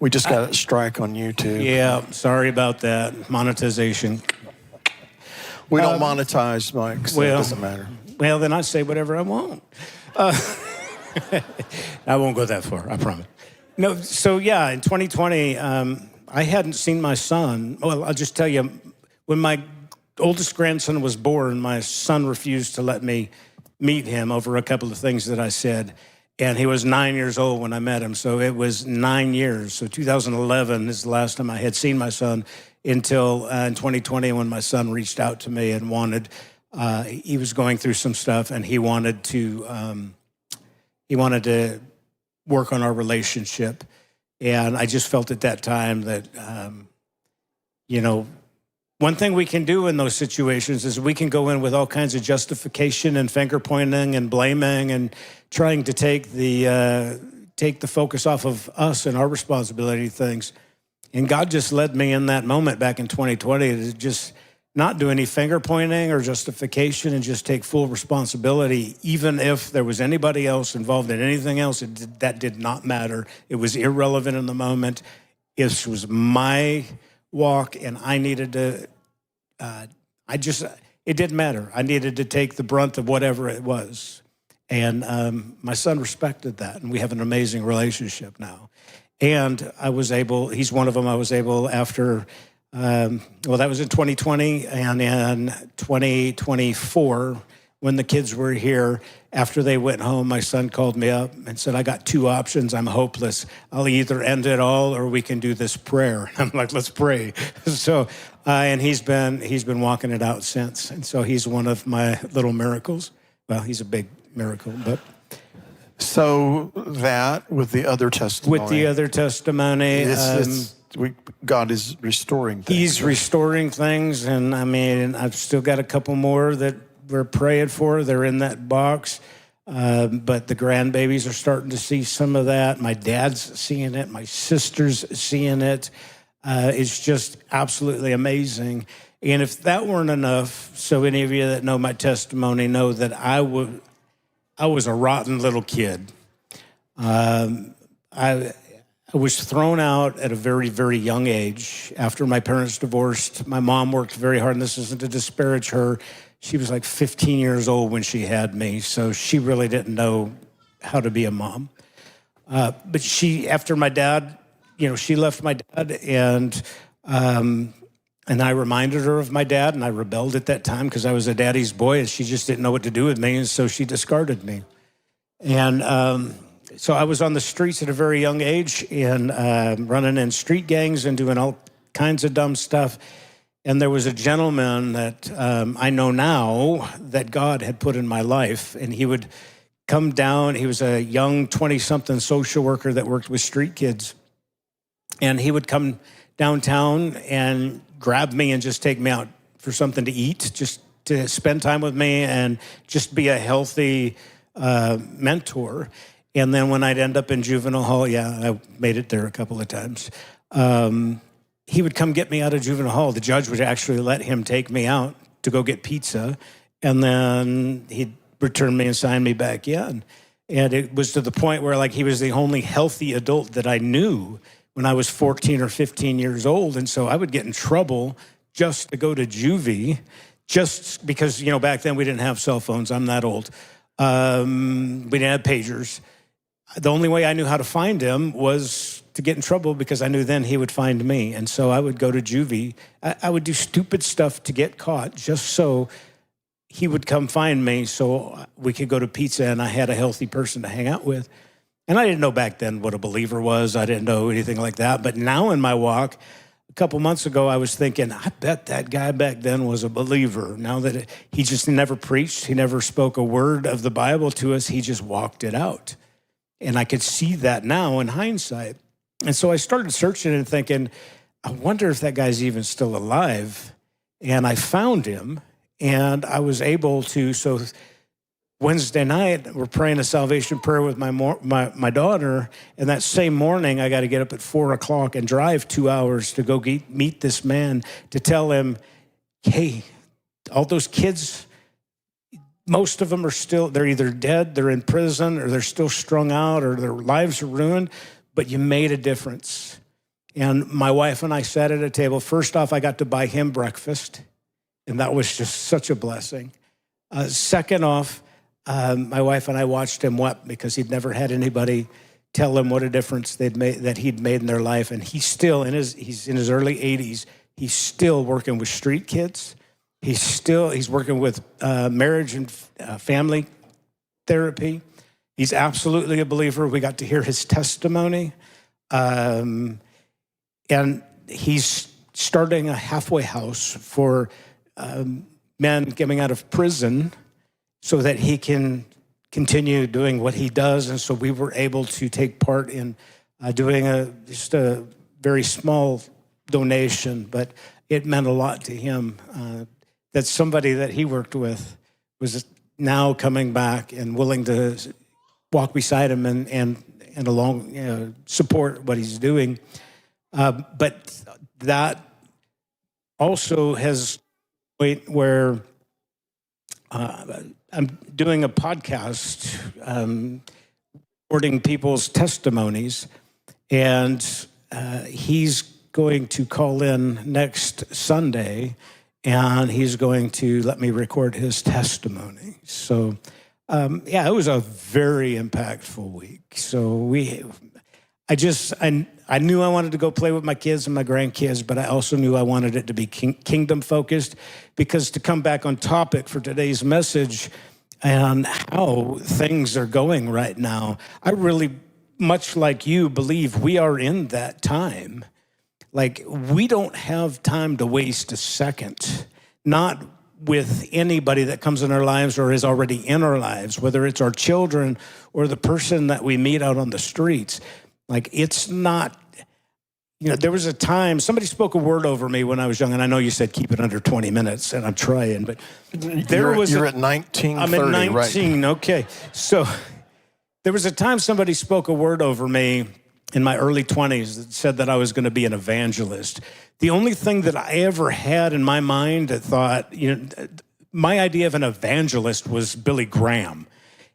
We just got a strike on YouTube. Yeah, sorry about that, monetization. We don't monetize, Mike, so it doesn't matter. Well, then I say whatever I want. I won't go that far, I promise. No, so yeah, in 2020, I hadn't seen my son. Well, I'll just tell you, when my oldest grandson was born, my son refused to let me meet him over a couple of things that I said. And he was 9 years old when I met him. So it was 9 years. So 2011 is the last time I had seen my son, until in 2020 when my son reached out to me and wanted, he was going through some stuff, and he wanted to work on our relationship. And I just felt at that time that, one thing we can do in those situations is we can go in with all kinds of justification and finger pointing and blaming and trying to take the focus off of us and our responsibility things. And God just led me in that moment back in 2020 to just not do any finger pointing or justification and just take full responsibility, even if there was anybody else involved in anything else. That did not matter. It was irrelevant in the moment. It was my walk, and I needed to, it didn't matter. I needed to take the brunt of whatever it was. And my son respected that, and we have an amazing relationship now. And he's one of them, I was able, after Well, that was in 2020, and in 2024, when the kids were here, after they went home, my son called me up and said, I got two options. I'm hopeless. I'll either end it all or we can do this prayer. I'm like, let's pray. So, and he's been walking it out since. And so he's one of my little miracles. Well, he's a big miracle, but. So that with the other testimony. With the other testimony. God is restoring things. He's restoring things. And I mean, I've still got a couple more that we're praying for. They're in that box. But the grandbabies are starting to see some of that. My dad's seeing it. My sister's seeing it. It's just absolutely amazing. And if that weren't enough, so any of you that know my testimony know that I was a rotten little kid. I was thrown out at a very, very young age after my parents divorced. My mom worked very hard, and this isn't to disparage her. She was like 15 years old when she had me, so she really didn't know how to be a mom. But after my dad, she left my dad, and I reminded her of my dad, and I rebelled at that time because I was a daddy's boy, and she just didn't know what to do with me, and so she discarded me. And so I was on the streets at a very young age and running in street gangs and doing all kinds of dumb stuff. And there was a gentleman that I know now that God had put in my life, and he would come down. He was a young 20-something social worker that worked with street kids. And he would come downtown and grab me and just take me out for something to eat, just to spend time with me and just be a healthy mentor. And then when I'd end up in juvenile hall, I made it there a couple of times. He would come get me out of juvenile hall. The judge would actually let him take me out to go get pizza. And then he'd return me and sign me back in. And it was to the point where he was the only healthy adult that I knew when I was 14 or 15 years old. And so I would get in trouble just to go to juvie, just because, back then we didn't have cell phones. I'm that old. We didn't have pagers. The only way I knew how to find him was to get in trouble because I knew then he would find me. And so I would go to juvie. I would do stupid stuff to get caught just so he would come find me so we could go to pizza and I had a healthy person to hang out with. And I didn't know back then what a believer was. I didn't know anything like that. But now in my walk, a couple months ago, I was thinking, I bet that guy back then was a believer. Now that he just never preached, he never spoke a word of the Bible to us, he just walked it out. And I could see that now in hindsight. And so I started searching and thinking, I wonder if that guy's even still alive. And I found him, and I was able to, so Wednesday night, we're praying a salvation prayer with my daughter, and that same morning, I got to get up at 4 o'clock and drive 2 hours to go meet this man to tell him, hey, all those kids, most of them are still, they're either dead, they're in prison, or they're still strung out, or their lives are ruined, but you made a difference. And my wife and I sat at a table. First off, I got to buy him breakfast, and that was just such a blessing. Second off, my wife and I watched him weep because he'd never had anybody tell him what a difference he'd made in their life. And he's still he's in his early 80s. He's still working with street kids. He's working with marriage and family therapy. He's absolutely a believer. We got to hear his testimony. And he's starting a halfway house for men coming out of prison so that he can continue doing what he does. And so we were able to take part in doing just a very small donation, but it meant a lot to him that somebody that he worked with was now coming back and willing to walk beside him and along, support what he's doing. But that also has a point where I'm doing a podcast recording people's testimonies, and he's going to call in next Sunday, and he's going to let me record his testimony. So, it was a very impactful week. So I I knew I wanted to go play with my kids and my grandkids, but I also knew I wanted it to be kingdom focused, because to come back on topic for today's message and how things are going right now, I really, much like you, believe we are in that time. Like, we don't have time to waste a second, not with anybody that comes in our lives or is already in our lives, whether it's our children or the person that we meet out on the streets. Like, it's not, there was a time, somebody spoke a word over me when I was young, and I know you said keep it under 20 minutes, and I'm trying, but you're at 19:30, I'm at 19, right? okay. So there was a time somebody spoke a word over me in my early 20s that said that I was going to be an evangelist. The only thing that I ever had in my mind that thought, my idea of an evangelist was Billy Graham.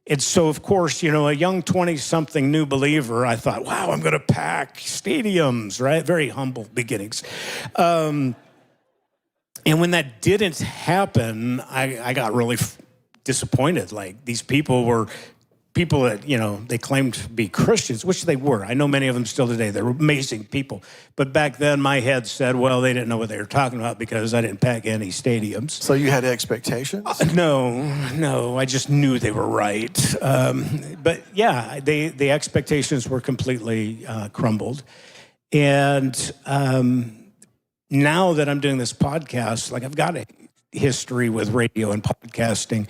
And so, of course, a young 20-something new believer, I thought, wow, I'm going to pack stadiums, right? Very humble beginnings. And when that didn't happen, I got really disappointed. Like, these people were people that, they claimed to be Christians, which they were. I know many of them still today. They're amazing people. But back then, my head said, well, they didn't know what they were talking about because I didn't pack any stadiums. So you had expectations? No, I just knew they were right. But yeah, the expectations were completely crumbled. And now that I'm doing this podcast, like, I've got a history with radio and podcasting.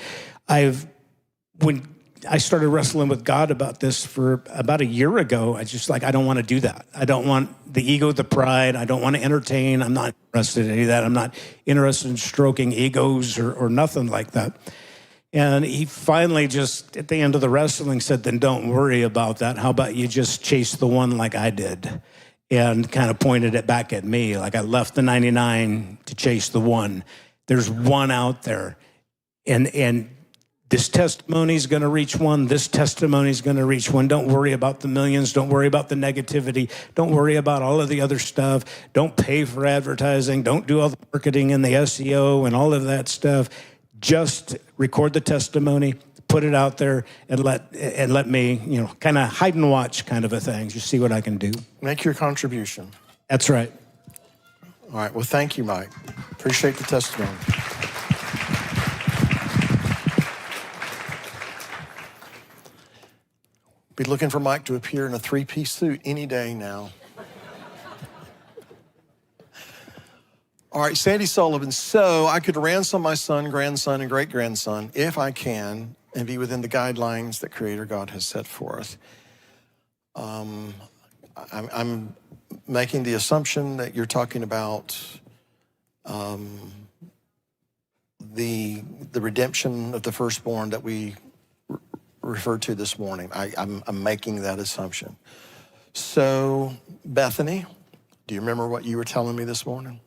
When I started wrestling with God about this for about a year ago, I don't want to do that. I don't want the ego, the pride. I don't want to entertain. I'm not interested in any of that. I'm not interested in stroking egos or nothing like that. And he finally just, at the end of the wrestling, said, then don't worry about that. How about you just chase the one like I did? And kind of pointed it back at me. Like, I left the 99 to chase the one. There's one out there. And this testimony is going to reach one. This testimony is going to reach one. Don't worry about the millions. Don't worry about the negativity. Don't worry about all of the other stuff. Don't pay for advertising. Don't do all the marketing and the SEO and all of that stuff. Just record the testimony, put it out there, and let me, kind of hide and watch kind of a thing. Just see what I can do. Make your contribution. That's right. All right. Well, thank you, Mike. Appreciate the testimony. Be looking for Mike to appear in a 3-piece suit any day now. All right, Sandy Sullivan. So I could ransom my son, grandson, and great-grandson if I can and be within the guidelines that Creator God has set forth. I'm making the assumption that you're talking about the redemption of the firstborn that we referred to this morning. I'm making that assumption. So, Bethany, do you remember what you were telling me this morning?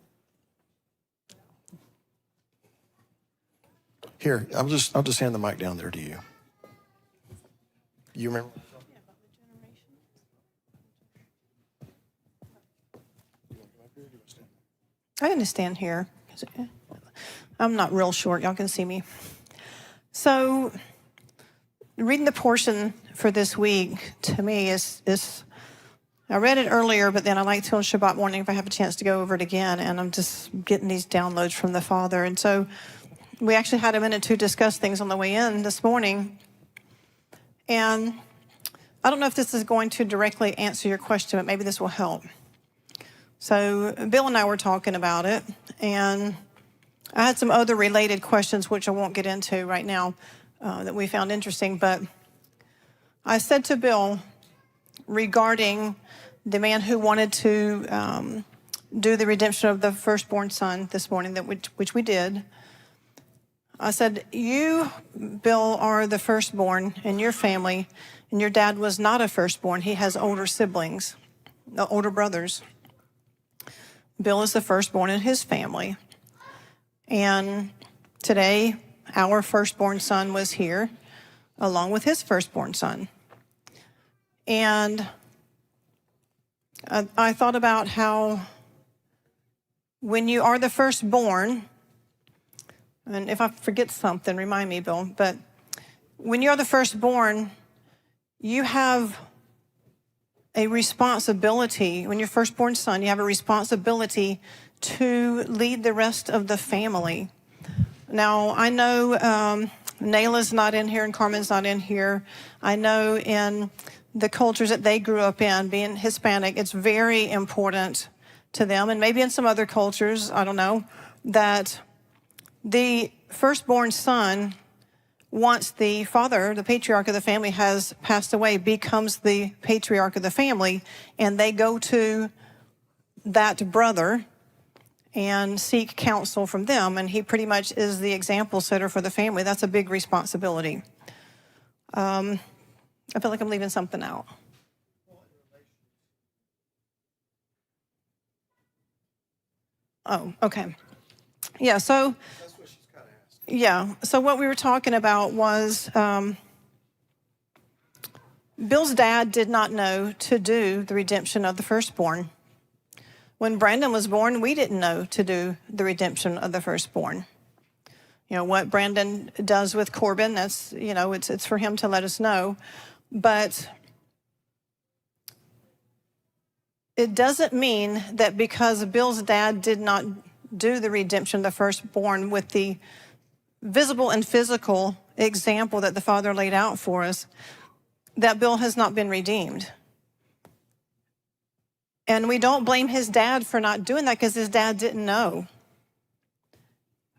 Here, I'll just hand the mic down there to you. You remember? I understand here. I'm not real short. Y'all can see me. So, reading the portion for this week, to me, is I read it earlier, but then I like to on Shabbat morning if I have a chance to go over it again, and I'm just getting these downloads from the Father. And so we actually had a minute to discuss things on the way in this morning. And I don't know if this is going to directly answer your question, but maybe this will help. So Bill and I were talking about it, and I had some other related questions, which I won't get into right now, that we found interesting. But I said to Bill regarding the man who wanted to do the redemption of the firstborn son this morning, which we did. I said, you, Bill, are the firstborn in your family, and your dad was not a firstborn. He has older siblings, older brothers. Bill is the firstborn in his family. And today, our firstborn son was here, along with his firstborn son. And I thought about how when you are the firstborn, and if I forget something, remind me, Bill, but when you're the firstborn, you have a responsibility. When you're firstborn son, you have a responsibility to lead the rest of the family. Now, I know Nayla's not in here and Carmen's not in here. I know in the cultures that they grew up in, being Hispanic, it's very important to them, and maybe in some other cultures, I don't know, that the firstborn son, once the father, the patriarch of the family, has passed away, becomes the patriarch of the family, and they go to that brother and seek counsel from them, and he pretty much is the example setter for the family. That's a big responsibility. I feel like I'm leaving something out. Oh, okay. Yeah, so That's what she's kind of asking. yeah, so what we were talking about was Bill's dad did not know to do the redemption of the firstborn. When Brandon was born, we didn't know to do the redemption of the firstborn. You know, what Brandon does with Corbin, that's, you know, it's for him to let us know. But it doesn't mean that because Bill's dad did not do the redemption of the firstborn with the visible and physical example that the Father laid out for us, that Bill has not been redeemed. And we don't blame his dad for not doing that because his dad didn't know.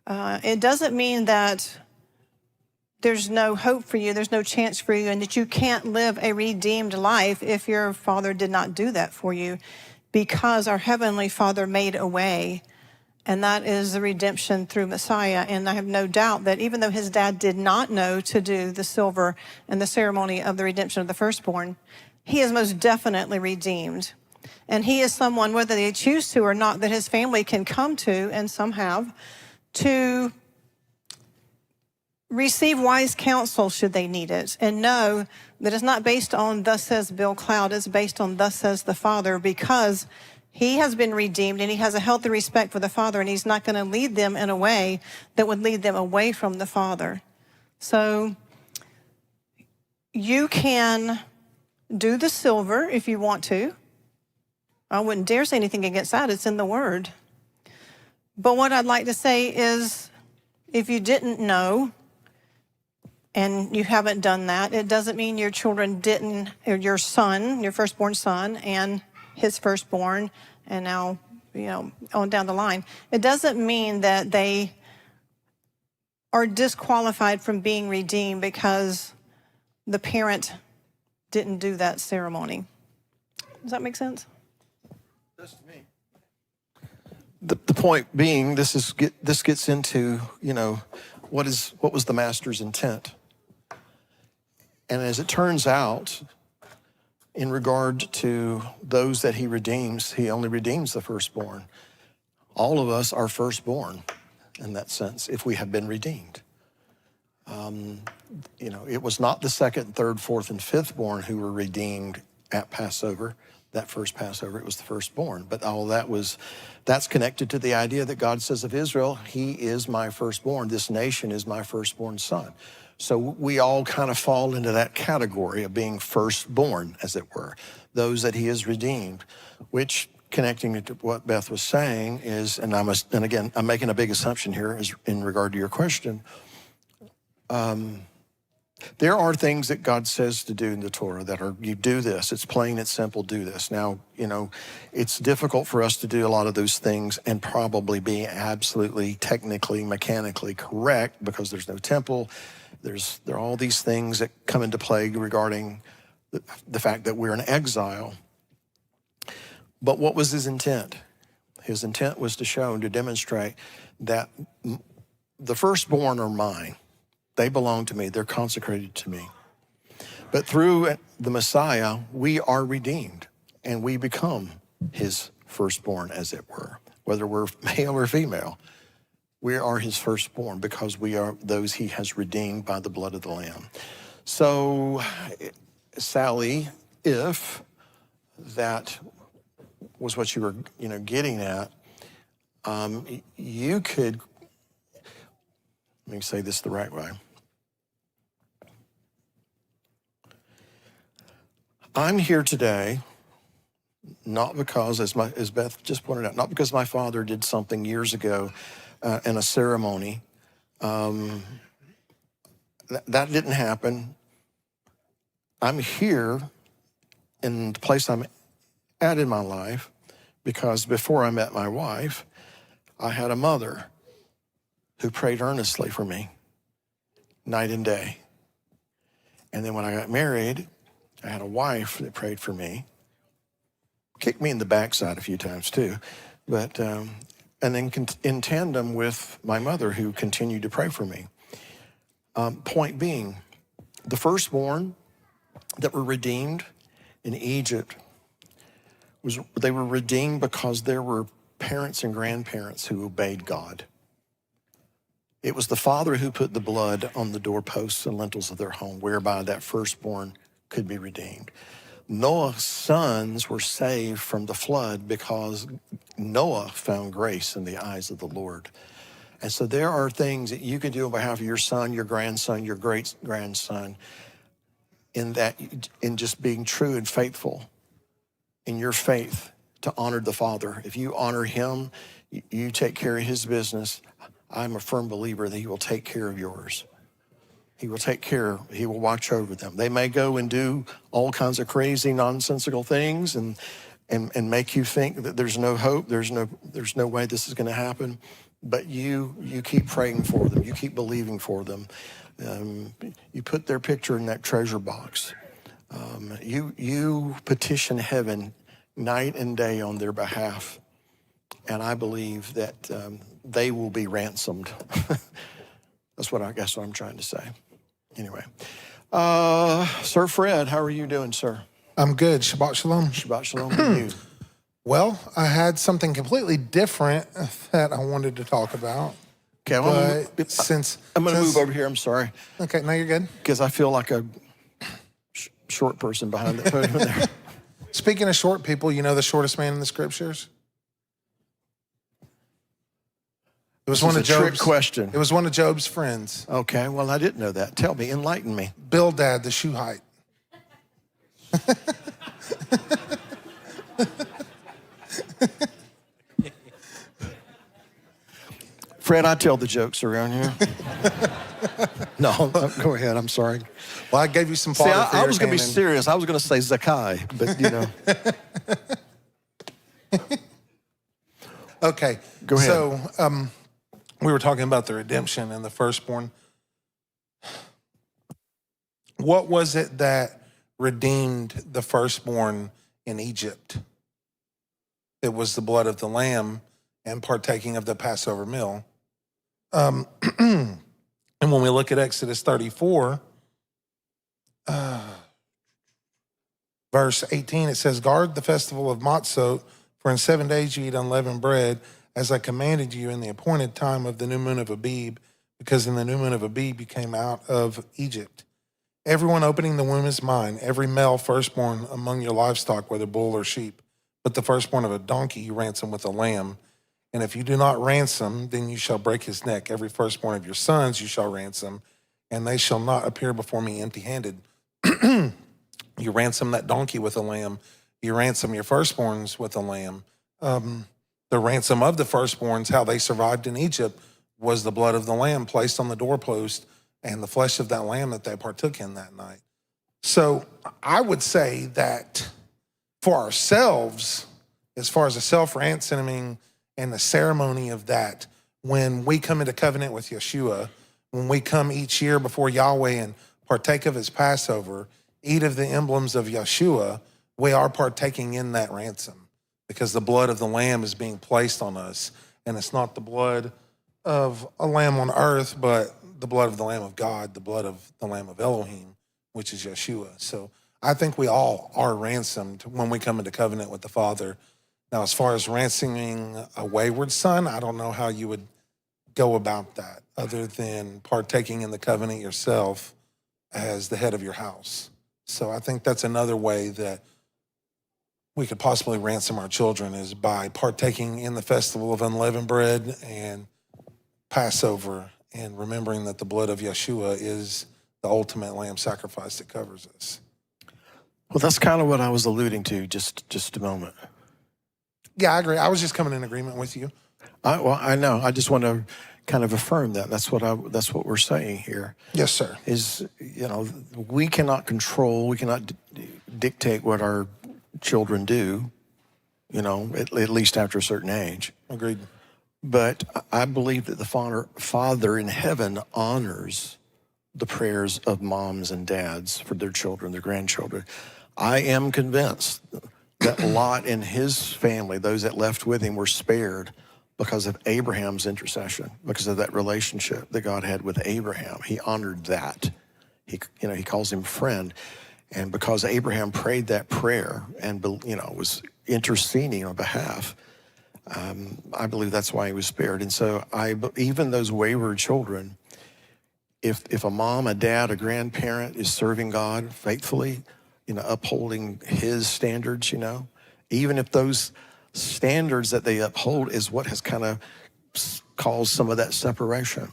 It doesn't mean that there's no hope for you, there's no chance for you, and that you can't live a redeemed life if your father did not do that for you, because our Heavenly Father made a way, and that is the redemption through Messiah. And I have no doubt that even though his dad did not know to do the silver and the ceremony of the redemption of the firstborn, he is most definitely redeemed. And he is someone, whether they choose to or not, that his family can come to, and some have, to receive wise counsel should they need it, and know that it's not based on thus says Bill Cloud, it's based on thus says the Father, because he has been redeemed and he has a healthy respect for the Father, and he's not going to lead them in a way that would lead them away from the Father. So you can do the silver if you want to. I wouldn't dare say anything against that. It's in the Word. But what I'd like to say is, if you didn't know and you haven't done that, it doesn't mean your children didn't, or your son, your firstborn son, and his firstborn, and now, you know, on down the line. It doesn't mean that they are disqualified from being redeemed because the parent didn't do that ceremony. Does that make sense? To me. The point being, this gets into, you know, what was the master's intent? And as it turns out, in regard to those that he redeems, he only redeems the firstborn. All of us are firstborn in that sense, if we have been redeemed. You know, it was not the second, third, fourth, and fifth born who were redeemed at Passover. That first Passover, it was the firstborn. But all that's connected to the idea that God says of Israel, he is my firstborn. This nation is my firstborn son. So we all kind of fall into that category of being firstborn, as it were, those that he has redeemed, which, connecting it to what Beth was saying is, and again, I'm making a big assumption here is in regard to your question. There are things that God says to do in the Torah that are, you do this, it's plain, it's simple, do this. Now, you know, it's difficult for us to do a lot of those things and probably be absolutely technically, mechanically correct because there's no temple. There are all these things that come into play regarding the fact that we're in exile. But what was his intent? His intent was to show and to demonstrate that the firstborn are mine. They belong to me. They're consecrated to me. But through the Messiah, we are redeemed, and we become his firstborn, as it were, whether we're male or female. We are his firstborn because we are those he has redeemed by the blood of the Lamb. So, Sally, if that was what you were, you know, getting at, you could, let me say this the right way. I'm here today not because, as Beth just pointed out, not because my father did something years ago in a ceremony. That didn't happen. I'm here in the place I'm at in my life because before I met my wife, I had a mother who prayed earnestly for me night and day. And then when I got married, I had a wife that prayed for me, kicked me in the backside a few times too, but and then in tandem with my mother who continued to pray for me. Point being, the firstborn that were redeemed in Egypt, they were redeemed because there were parents and grandparents who obeyed God. It was the father who put the blood on the doorposts and lintels of their home, whereby that firstborn could be redeemed. Noah's sons were saved from the flood because Noah found grace in the eyes of the Lord. And so there are things that you can do on behalf of your son, your grandson, your great-grandson, in just being true and faithful in your faith to honor the Father. If you honor him, you take care of his business. I'm a firm believer that he will take care of yours. He will take care, he will watch over them. They may go and do all kinds of crazy, nonsensical things and make you think that there's no hope, there's no way this is gonna happen. But you keep praying for them, you keep believing for them. You put their picture in that treasure box. You petition heaven night and day on their behalf. And I believe that they will be ransomed. That's what I'm trying to say. Anyway, Sir Fred, how are you doing, sir? I'm good. Shabbat shalom. Shabbat shalom to you. Well, I had something completely different that I wanted to talk about. Okay, I'm going to move over here. I'm sorry. Okay, now you're good. Because I feel like a short person behind the podium there. Speaking of short people, you know the shortest man in the scriptures? It was one of Job's trick question. It was one of Job's friends. Okay, well, I didn't know that. Tell me, enlighten me. Bildad, the Shuhite. Fred, I tell the jokes around here. No, go ahead. I'm sorry. Well, I gave you some fodder. See, I was going to be serious. I was going to say Zakai, but you know. Okay. Go ahead. So, we were talking about the redemption and the firstborn. What was it that redeemed the firstborn in Egypt? It was the blood of the lamb and partaking of the Passover meal. And when we look at Exodus 34, verse 18, it says, guard the festival of Matzot, for in 7 days you eat unleavened bread, as I commanded you in the appointed time of the new moon of Abib, because in the new moon of Abib you came out of Egypt. Everyone opening the womb is mine, every male firstborn among your livestock, whether bull or sheep. But the firstborn of a donkey you ransom with a lamb. And if you do not ransom, then you shall break his neck. Every firstborn of your sons you shall ransom, and they shall not appear before me empty-handed. You ransom that donkey with a lamb. You ransom your firstborns with a lamb. The ransom of the firstborns, how they survived in Egypt, was the blood of the lamb placed on the doorpost and the flesh of that lamb that they partook in that night. So I would say that for ourselves, as far as the self-ransoming and the ceremony of that, when we come into covenant with Yeshua, when we come each year before Yahweh and partake of his Passover, eat of the emblems of Yeshua, we are partaking in that ransom because the blood of the lamb is being placed on us. And it's not the blood of a lamb on earth, but the blood of the Lamb of God, the blood of the Lamb of Elohim, which is Yeshua. So I think we all are ransomed when we come into covenant with the Father. Now, as far as ransoming a wayward son, I don't know how you would go about that other than partaking in the covenant yourself as the head of your house. So I think that's another way that we could possibly ransom our children is by partaking in the festival of unleavened bread and Passover and remembering that the blood of Yeshua is the ultimate lamb sacrifice that covers us. Well, that's kind of what I was alluding to just a moment. Yeah, I agree. I was just coming in agreement with you. Well, I know. I just want to kind of affirm that. That's what we're saying here. Yes, sir. Is, we cannot control, we cannot dictate what our children do, at least after a certain age. Agreed. But I believe that the Father in heaven honors the prayers of moms and dads for their children, their grandchildren. I am convinced that Lot and his family, those that left with him, were spared because of Abraham's intercession, because of that relationship that God had with Abraham. He honored that. He calls him friend. And because Abraham prayed that prayer and, was interceding on behalf, I believe that's why he was spared. And so even those wayward children, if a mom, a dad, a grandparent is serving God faithfully, upholding his standards, even if those standards that they uphold is what has kind of caused some of that separation,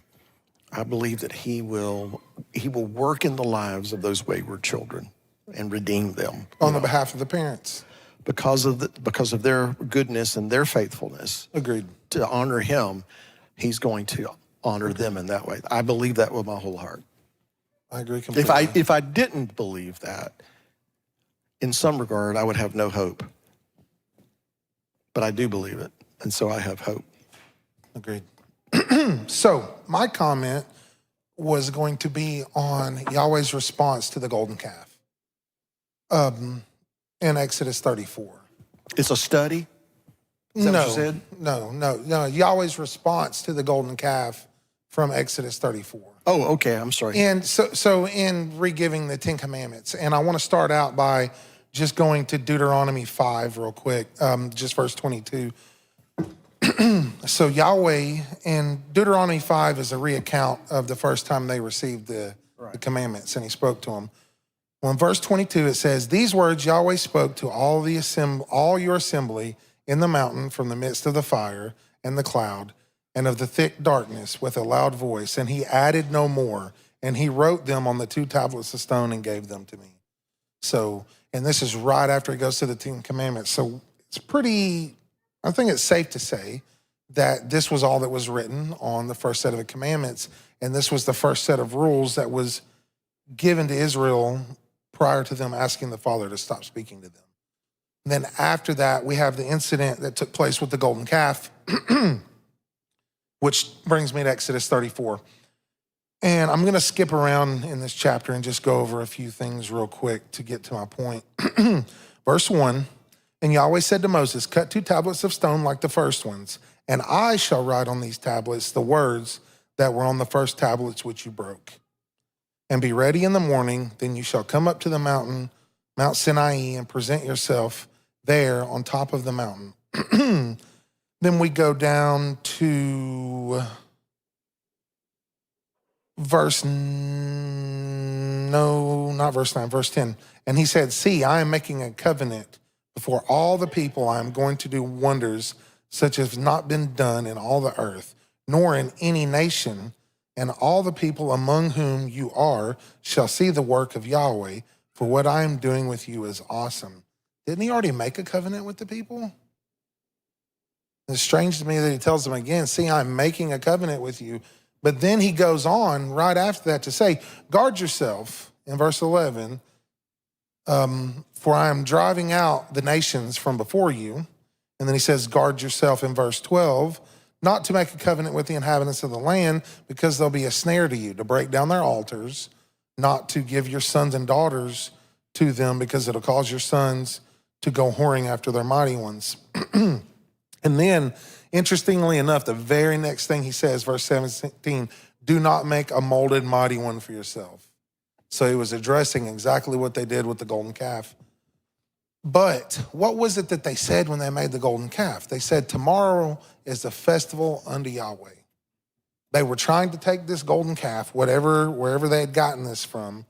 I believe that he will work in the lives of those wayward children and redeem them On the behalf of the parents. because of their goodness and their faithfulness. Agreed. To honor him, he's going to honor them in that way. I believe that with my whole heart. I agree completely. If I didn't believe that, in some regard, I would have no hope. But I do believe it, and so I have hope. Agreed. So my comment was going to be on Yahweh's response to the golden calf in Exodus 34. It's a study? Is that what you said? No. Yahweh's response to the golden calf from Exodus 34. Oh, okay, I'm sorry. And so in re-giving the Ten Commandments, and I want to start out by just going to Deuteronomy 5 real quick, just verse 22. So Yahweh in Deuteronomy 5 is a recount of the first time they received the commandments, and he spoke to them. Well, in verse 22, it says, "These words Yahweh spoke to all your assembly in the mountain from the midst of the fire and the cloud and of the thick darkness with a loud voice. And he added no more. And he wrote them on the 2 tablets of stone and gave them to me." So, and this is right after he goes to the Ten Commandments. So it's I think it's safe to say that this was all that was written on the first set of the commandments. And this was the first set of rules that was given to Israel prior to them asking the Father to stop speaking to them. And then after that, we have the incident that took place with the golden calf, which brings me to Exodus 34. And I'm going to skip around in this chapter and just go over a few things real quick to get to my point. Verse 1, "And Yahweh said to Moses, 'Cut 2 tablets of stone like the first ones, and I shall write on these tablets the words that were on the first tablets which you broke. And be ready in the morning, then you shall come up to the mountain, Mount Sinai, and present yourself there on top of the mountain.'" Then we go down to verse 10. "And he said, 'See, I am making a covenant before all the people. I am going to do wonders such as have not been done in all the earth, nor in any nation. And all the people among whom you are shall see the work of Yahweh, for what I am doing with you is awesome.'" Didn't he already make a covenant with the people? It's strange to me that he tells them again, "See, I'm making a covenant with you." But then he goes on right after that to say, "Guard yourself," in verse 11, "for I am driving out the nations from before you." And then he says, "Guard yourself," in verse 12, "not to make a covenant with the inhabitants of the land, because they'll be a snare to you, to break down their altars, not to give your sons and daughters to them, because it'll cause your sons to go whoring after their mighty ones." And then, interestingly enough, the very next thing he says, verse 17, "Do not make a molded mighty one for yourself." So he was addressing exactly what they did with the golden calf. But what was it that they said when they made the golden calf? They said, "Tomorrow is the festival unto Yahweh." They were trying to take this golden calf, wherever they had gotten this from,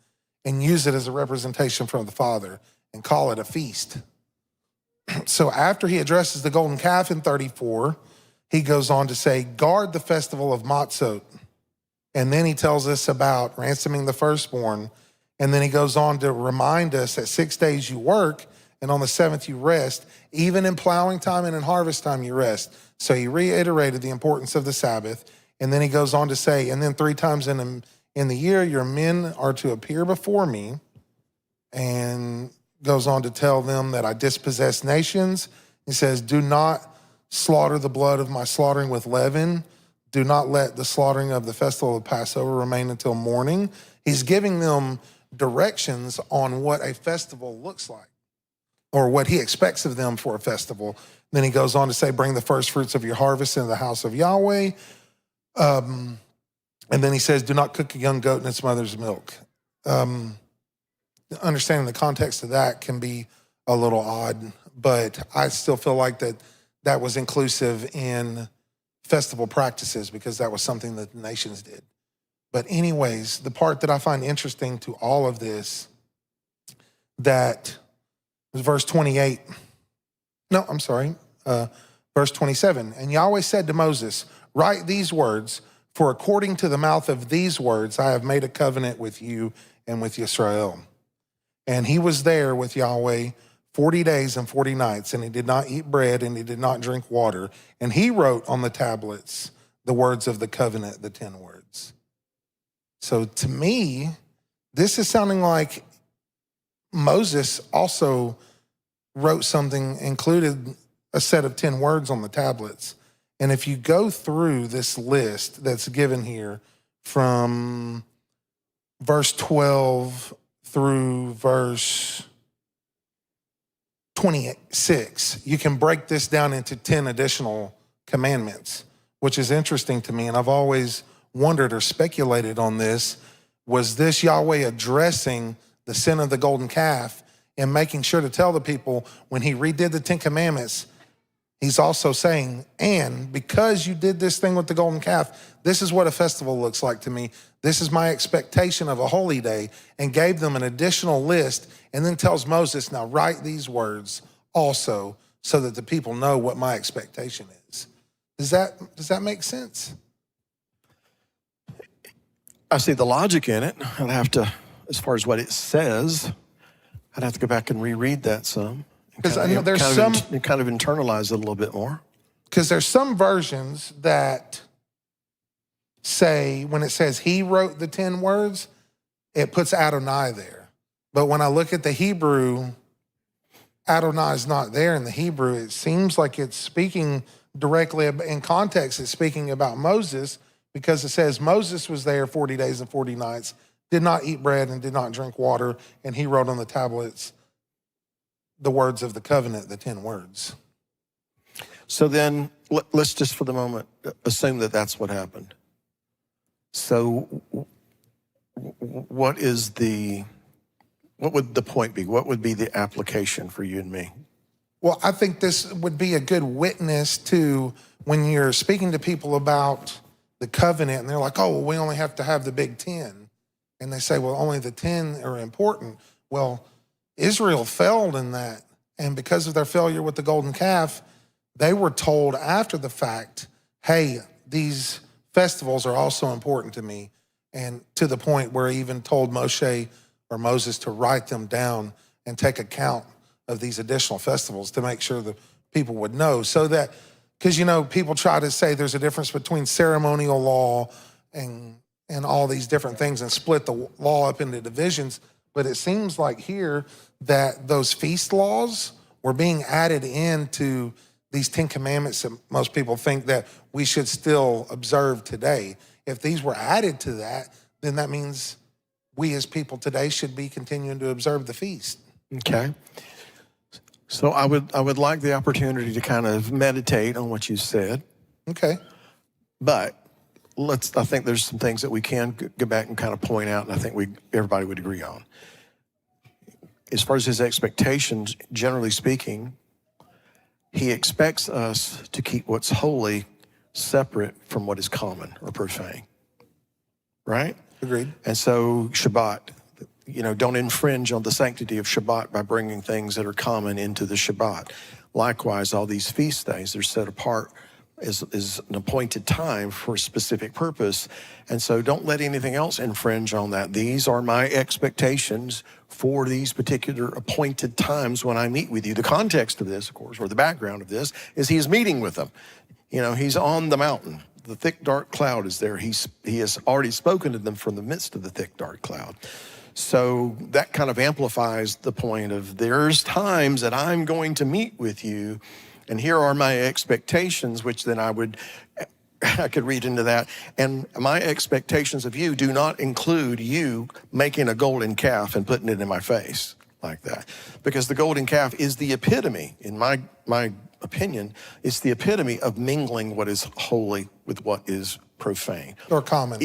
and use it as a representation from the Father and call it a feast. So after he addresses the golden calf in 34, he goes on to say, "Guard the festival of Matzot." And then he tells us about ransoming the firstborn. And then he goes on to remind us that 6 days you work, and on the seventh you rest. Even in plowing time and in harvest time you rest. So he reiterated the importance of the Sabbath. And then he goes on to say, and then 3 times in the year your men are to appear before me, and goes on to tell them that I dispossess nations. He says, do not slaughter the blood of my slaughtering with leaven. Do not let the slaughtering of the festival of Passover remain until morning. He's giving them directions on what a festival looks like, or what he expects of them for a festival. Then he goes on to say, bring the first fruits of your harvest into the house of Yahweh. And then he says, do not cook a young goat in its mother's milk. Understanding the context of that can be a little odd, but I still feel like that was inclusive in festival practices, because that was something that the nations did. But anyways, the part that I find interesting to all of this, that was verse 28. No, I'm sorry. Verse 27. And Yahweh said to Moses, write these words, for according to the mouth of these words, I have made a covenant with you and with Israel. And he was there with Yahweh 40 days and 40 nights, and he did not eat bread and he did not drink water. And he wrote on the tablets the words of the covenant, the 10 words. So to me, this is sounding like Moses also wrote something, included a set of 10 words on the tablets. And if you go through this list that's given here from verse 12 through verse 26, you can break this down into 10 additional commandments, which is interesting to me. And I've always wondered or speculated on this. Was this Yahweh addressing the sin of the golden calf and making sure to tell the people when he redid the 10 commandments, he's also saying, and because you did this thing with the golden calf, this is what a festival looks like to me. This is my expectation of a holy day, and gave them an additional list, and then tells Moses, now write these words also so that the people know what my expectation is. Does that make sense? I see the logic in it. I'd have to, as far as what it says, I'd have to go back and reread that some. Because I know there's some kind of internalize it a little bit more. Because there's some versions that say, when it says he wrote the 10 words, it puts Adonai there. But when I look at the Hebrew, Adonai is not there in the Hebrew. It seems like it's speaking directly, in context, it's speaking about Moses, because it says Moses was there 40 days and 40 nights, did not eat bread and did not drink water, and he wrote on the tablets the words of the covenant, the 10 words. So then let's just for the moment assume that that's what happened. So what would the point be? What would be the application for you and me? Well, I think this would be a good witness to when you're speaking to people about the covenant and they're like, oh, well, we only have to have the big 10. And they say, well, only the 10 are important. Well, Israel failed in that. And because of their failure with the golden calf, they were told after the fact, hey, these festivals are also important to me. And to the point where he even told Moshe or Moses to write them down and take account of these additional festivals to make sure the people would know. So that, because, people try to say there's a difference between ceremonial law and all these different things and split the law up into divisions. But it seems like here that those feast laws were being added into these 10 commandments that most people think that we should still observe today. If these were added to that, then that means we as people today should be continuing to observe the feast. Okay. So I would like the opportunity to kind of meditate on what you said. Okay. But I think there's some things that we can go back and kind of point out, and I think everybody would agree on. As far as his expectations, generally speaking, he expects us to keep what's holy separate from what is common or profane, right? Agreed. And so Shabbat, don't infringe on the sanctity of Shabbat by bringing things that are common into the Shabbat. Likewise, all these feast days, they're set apart is an appointed time for a specific purpose. And so don't let anything else infringe on that. These are my expectations for these particular appointed times when I meet with you. The context of this, of course, or the background of this, is he's meeting with them. You know, he's on the mountain. The thick, dark cloud is there. He has already spoken to them from the midst of the thick, dark cloud. So that kind of amplifies the point of there's times that I'm going to meet with you, and here are my expectations, which then I could read into that. And my expectations of you do not include you making a golden calf and putting it in my face like that. Because the golden calf is the epitome, in my opinion, it's the epitome of mingling what is holy with what is profane. Or common.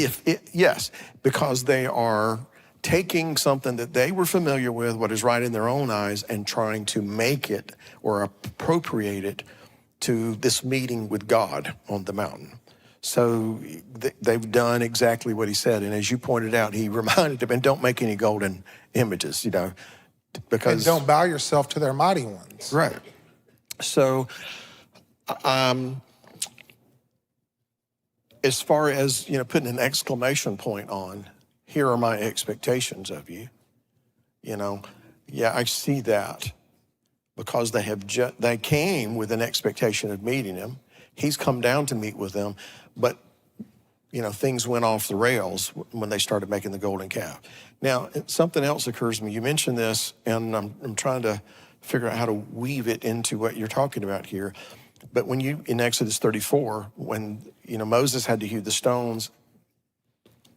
Yes, because they are taking something that they were familiar with, what is right in their own eyes, and trying to make it or appropriate it to this meeting with God on the mountain. So they've done exactly what he said. And as you pointed out, he reminded them, and don't make any golden images, you know, because... And don't bow yourself to their mighty ones. Right. So, as far as, you know, putting an exclamation point on, here are my expectations of you, you know, yeah, I see that, because they came with an expectation of meeting him. He's come down to meet with them, but, you know, things went off the rails when they started making the golden calf. Now, something else occurs to me. You mentioned this, and I'm trying to figure out how to weave it into what you're talking about here. But when in Exodus 34, when, you know, Moses had to hew the stones,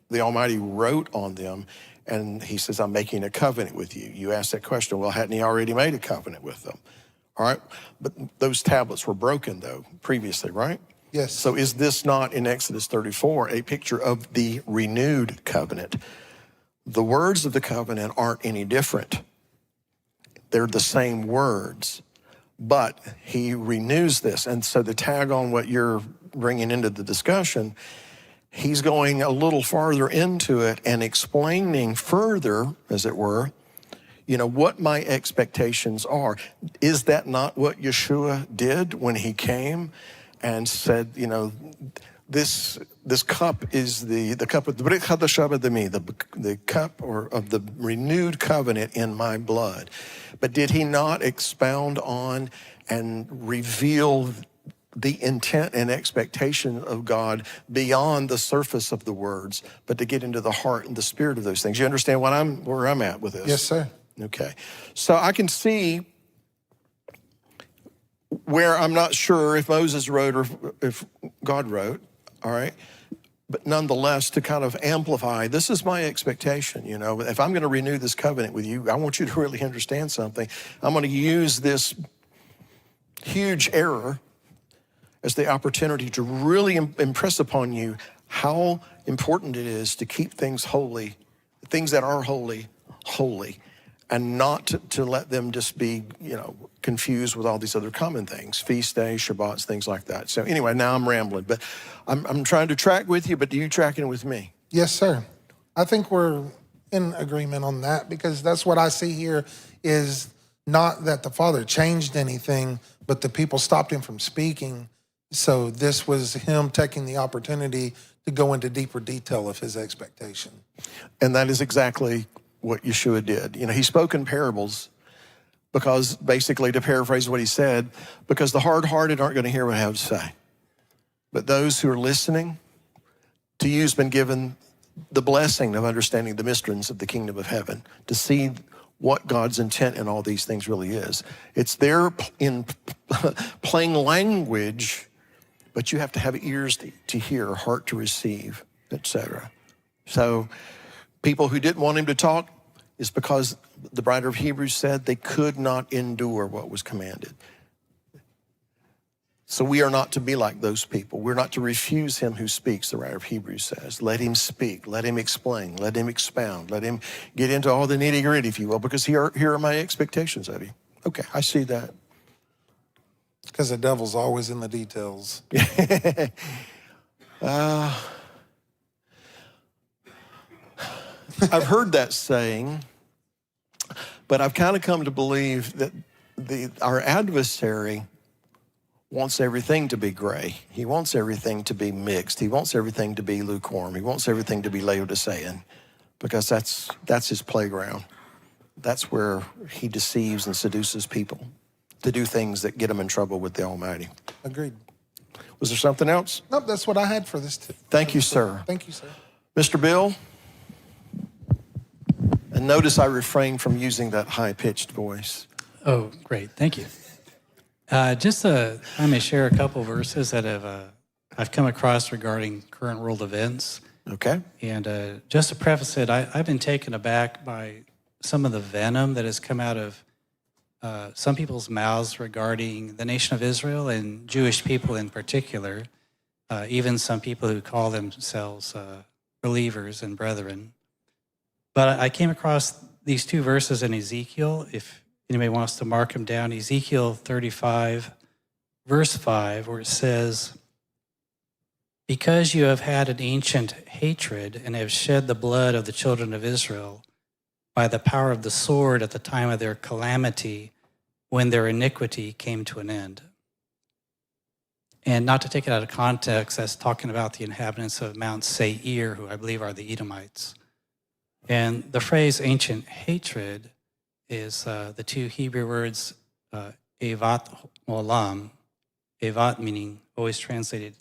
the Almighty wrote on them, and he says, I'm making a covenant with you. You ask that question, well, hadn't he already made a covenant with them? All right, but those tablets were broken, though, previously, right? Yes. So is this not, in Exodus 34, a picture of the renewed covenant? The words of the covenant aren't any different. They're the same words, but he renews this. And so to tag on what you're bringing into the discussion, he's going a little farther into it and explaining further, as it were, you know, what my expectations are. Is that not what Yeshua did when he came and said, you know, this cup is the cup of the Brit Hadashah B'dami, the cup of the renewed covenant in my blood. But did he not expound on and reveal the intent and expectation of God beyond the surface of the words, but to get into the heart and the spirit of those things? You understand where I'm at with this? Yes, sir. Okay. So I can see where I'm not sure if Moses wrote or if God wrote, all right? But nonetheless, to kind of amplify, this is my expectation, you know. If I'm going to renew this covenant with you, I want you to really understand something. I'm going to use this huge error as the opportunity to really impress upon you how important it is to keep things holy, things that are holy, holy, and not to let them just be, you know, confused with all these other common things, feast days, Shabbats, things like that. So anyway, now I'm rambling, but I'm trying to track with you, but are you tracking with me? Yes, sir. I think we're in agreement on that, because that's what I see here is not that the Father changed anything, but the people stopped him from speaking. So this was him taking the opportunity to go into deeper detail of his expectation. And that is exactly what Yeshua did. You know, he spoke in parables because, basically, to paraphrase what he said, because the hard-hearted aren't going to hear what I have to say. But those who are listening to you has been given the blessing of understanding the mysteries of the kingdom of heaven, to see what God's intent in all these things really is. It's there in plain language, but you have to have ears to hear, heart to receive, etc. So people who didn't want him to talk is because the writer of Hebrews said they could not endure what was commanded. So we are not to be like those people. We're not to refuse him who speaks, the writer of Hebrews says. Let him speak, let him explain, let him expound, let him get into all the nitty-gritty, if you will, because here are my expectations of you. Okay, I see that. Because the devil's always in the details. I've heard that saying, but I've kind of come to believe that our adversary wants everything to be gray. He wants everything to be mixed. He wants everything to be lukewarm. He wants everything to be Laodicean, because that's his playground. That's where he deceives and seduces people to do things that get them in trouble with the Almighty. Agreed. Was there something else? Nope, that's what I had for this. Thank you, sir. Thank you, sir. Mr. Bill? And notice I refrained from using that high-pitched voice. Oh, great. Thank you. I may share a couple verses that I've come across regarding current world events. Okay. And just to preface it, I've been taken aback by some of the venom that has come out of some people's mouths regarding the nation of Israel and Jewish people in particular, even some people who call themselves believers and brethren. But I came across these two verses in Ezekiel, if anybody wants to mark them down. Ezekiel 35, verse 5, where it says, "Because you have had an ancient hatred and have shed the blood of the children of Israel by the power of the sword at the time of their calamity, when their iniquity came to an end." And not to take it out of context, that's talking about the inhabitants of Mount Seir, who I believe are the Edomites. And the phrase ancient hatred is the two Hebrew words evat olam, evat meaning always translated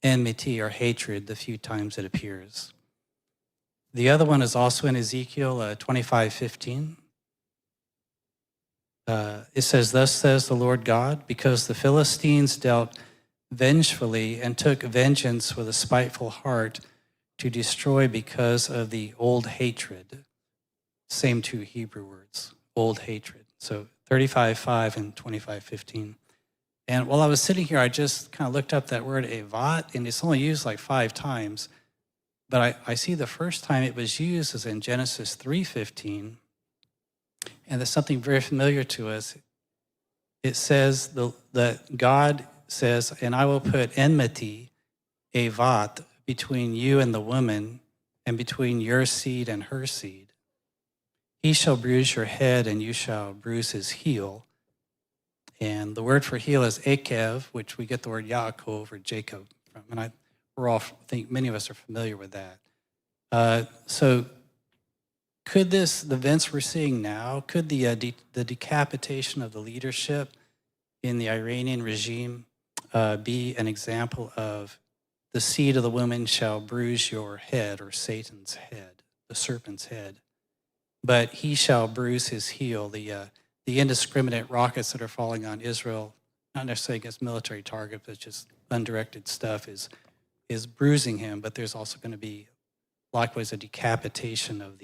enmity or hatred the few times it appears. The other one is also in Ezekiel 25:15. It says, "Thus says the Lord God, because the Philistines dealt vengefully and took vengeance with a spiteful heart to destroy because of the old hatred." Same two Hebrew words, old hatred. So 35:5 and 25:15. And while I was sitting here, I just kind of looked up that word evat, and it's only used like 5 times. But I see the first time it was used is in Genesis 3:15. And that's something very familiar to us. It says that God says, "And I will put enmity, evat, between you and the woman, and between your seed and her seed. He shall bruise your head, and you shall bruise his heel." And the word for heel is Akev, which we get the word Yaakov or Jacob from. And I think many of us are familiar with that. So could the events we're seeing now, could the decapitation of the leadership in the Iranian regime be an example of the seed of the woman shall bruise your head, or Satan's head, the serpent's head, but he shall bruise his heel? The indiscriminate rockets that are falling on Israel, not necessarily against military targets, but just undirected stuff, is bruising him. But there's also going to be likewise a decapitation of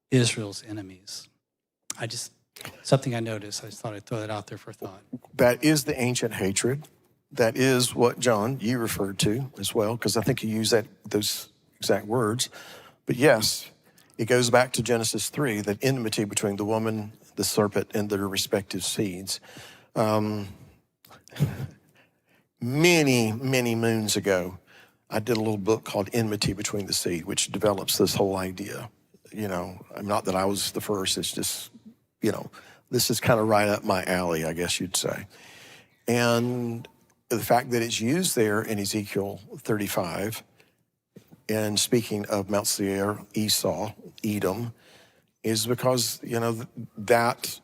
Israel's enemies. Something I noticed. I just thought I'd throw that out there for thought. That is the ancient hatred. That is what, John, you referred to as well, because I think you used those exact words. But yes, it goes back to Genesis 3, that enmity between the woman, the serpent, and their respective seeds. Many, many moons ago, I did a little book called Enmity Between the Seed, which develops this whole idea. Not that I was the first, it's just, this is kind of right up my alley, I guess you'd say. And the fact that it's used there in Ezekiel 35, and speaking of Mount Seir, Esau, Edom, is because, that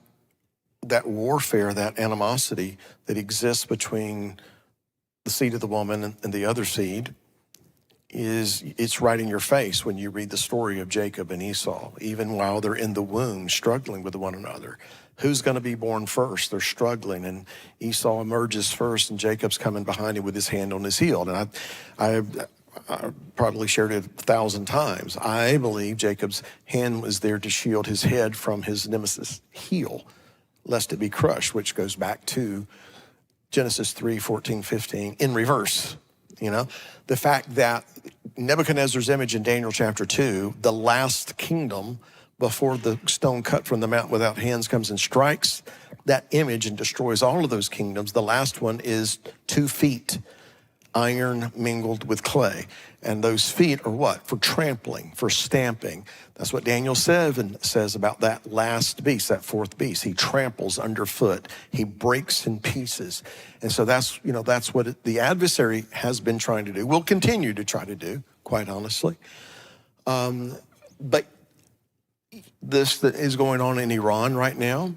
warfare, that animosity that exists between the seed of the woman and the other seed, it's right in your face when you read the story of Jacob and Esau, even while they're in the womb struggling with one another. Who's going to be born first? They're struggling, and Esau emerges first, and Jacob's coming behind him with his hand on his heel. And I probably shared it 1,000 times. I believe Jacob's hand was there to shield his head from his nemesis' heel, lest it be crushed, which goes back to Genesis 3:14, 15, in reverse. The fact that Nebuchadnezzar's image in Daniel chapter 2, the last kingdom before the stone cut from the mountain without hands comes and strikes that image and destroys all of those kingdoms. The last one is 2 feet iron mingled with clay. And those feet are what? For trampling, for stamping. That's what Daniel 7 says about that last beast, that fourth beast. He tramples underfoot. He breaks in pieces. And so that's what the adversary has been trying to do, will continue to try to do, quite honestly. But this that is going on in Iran right now,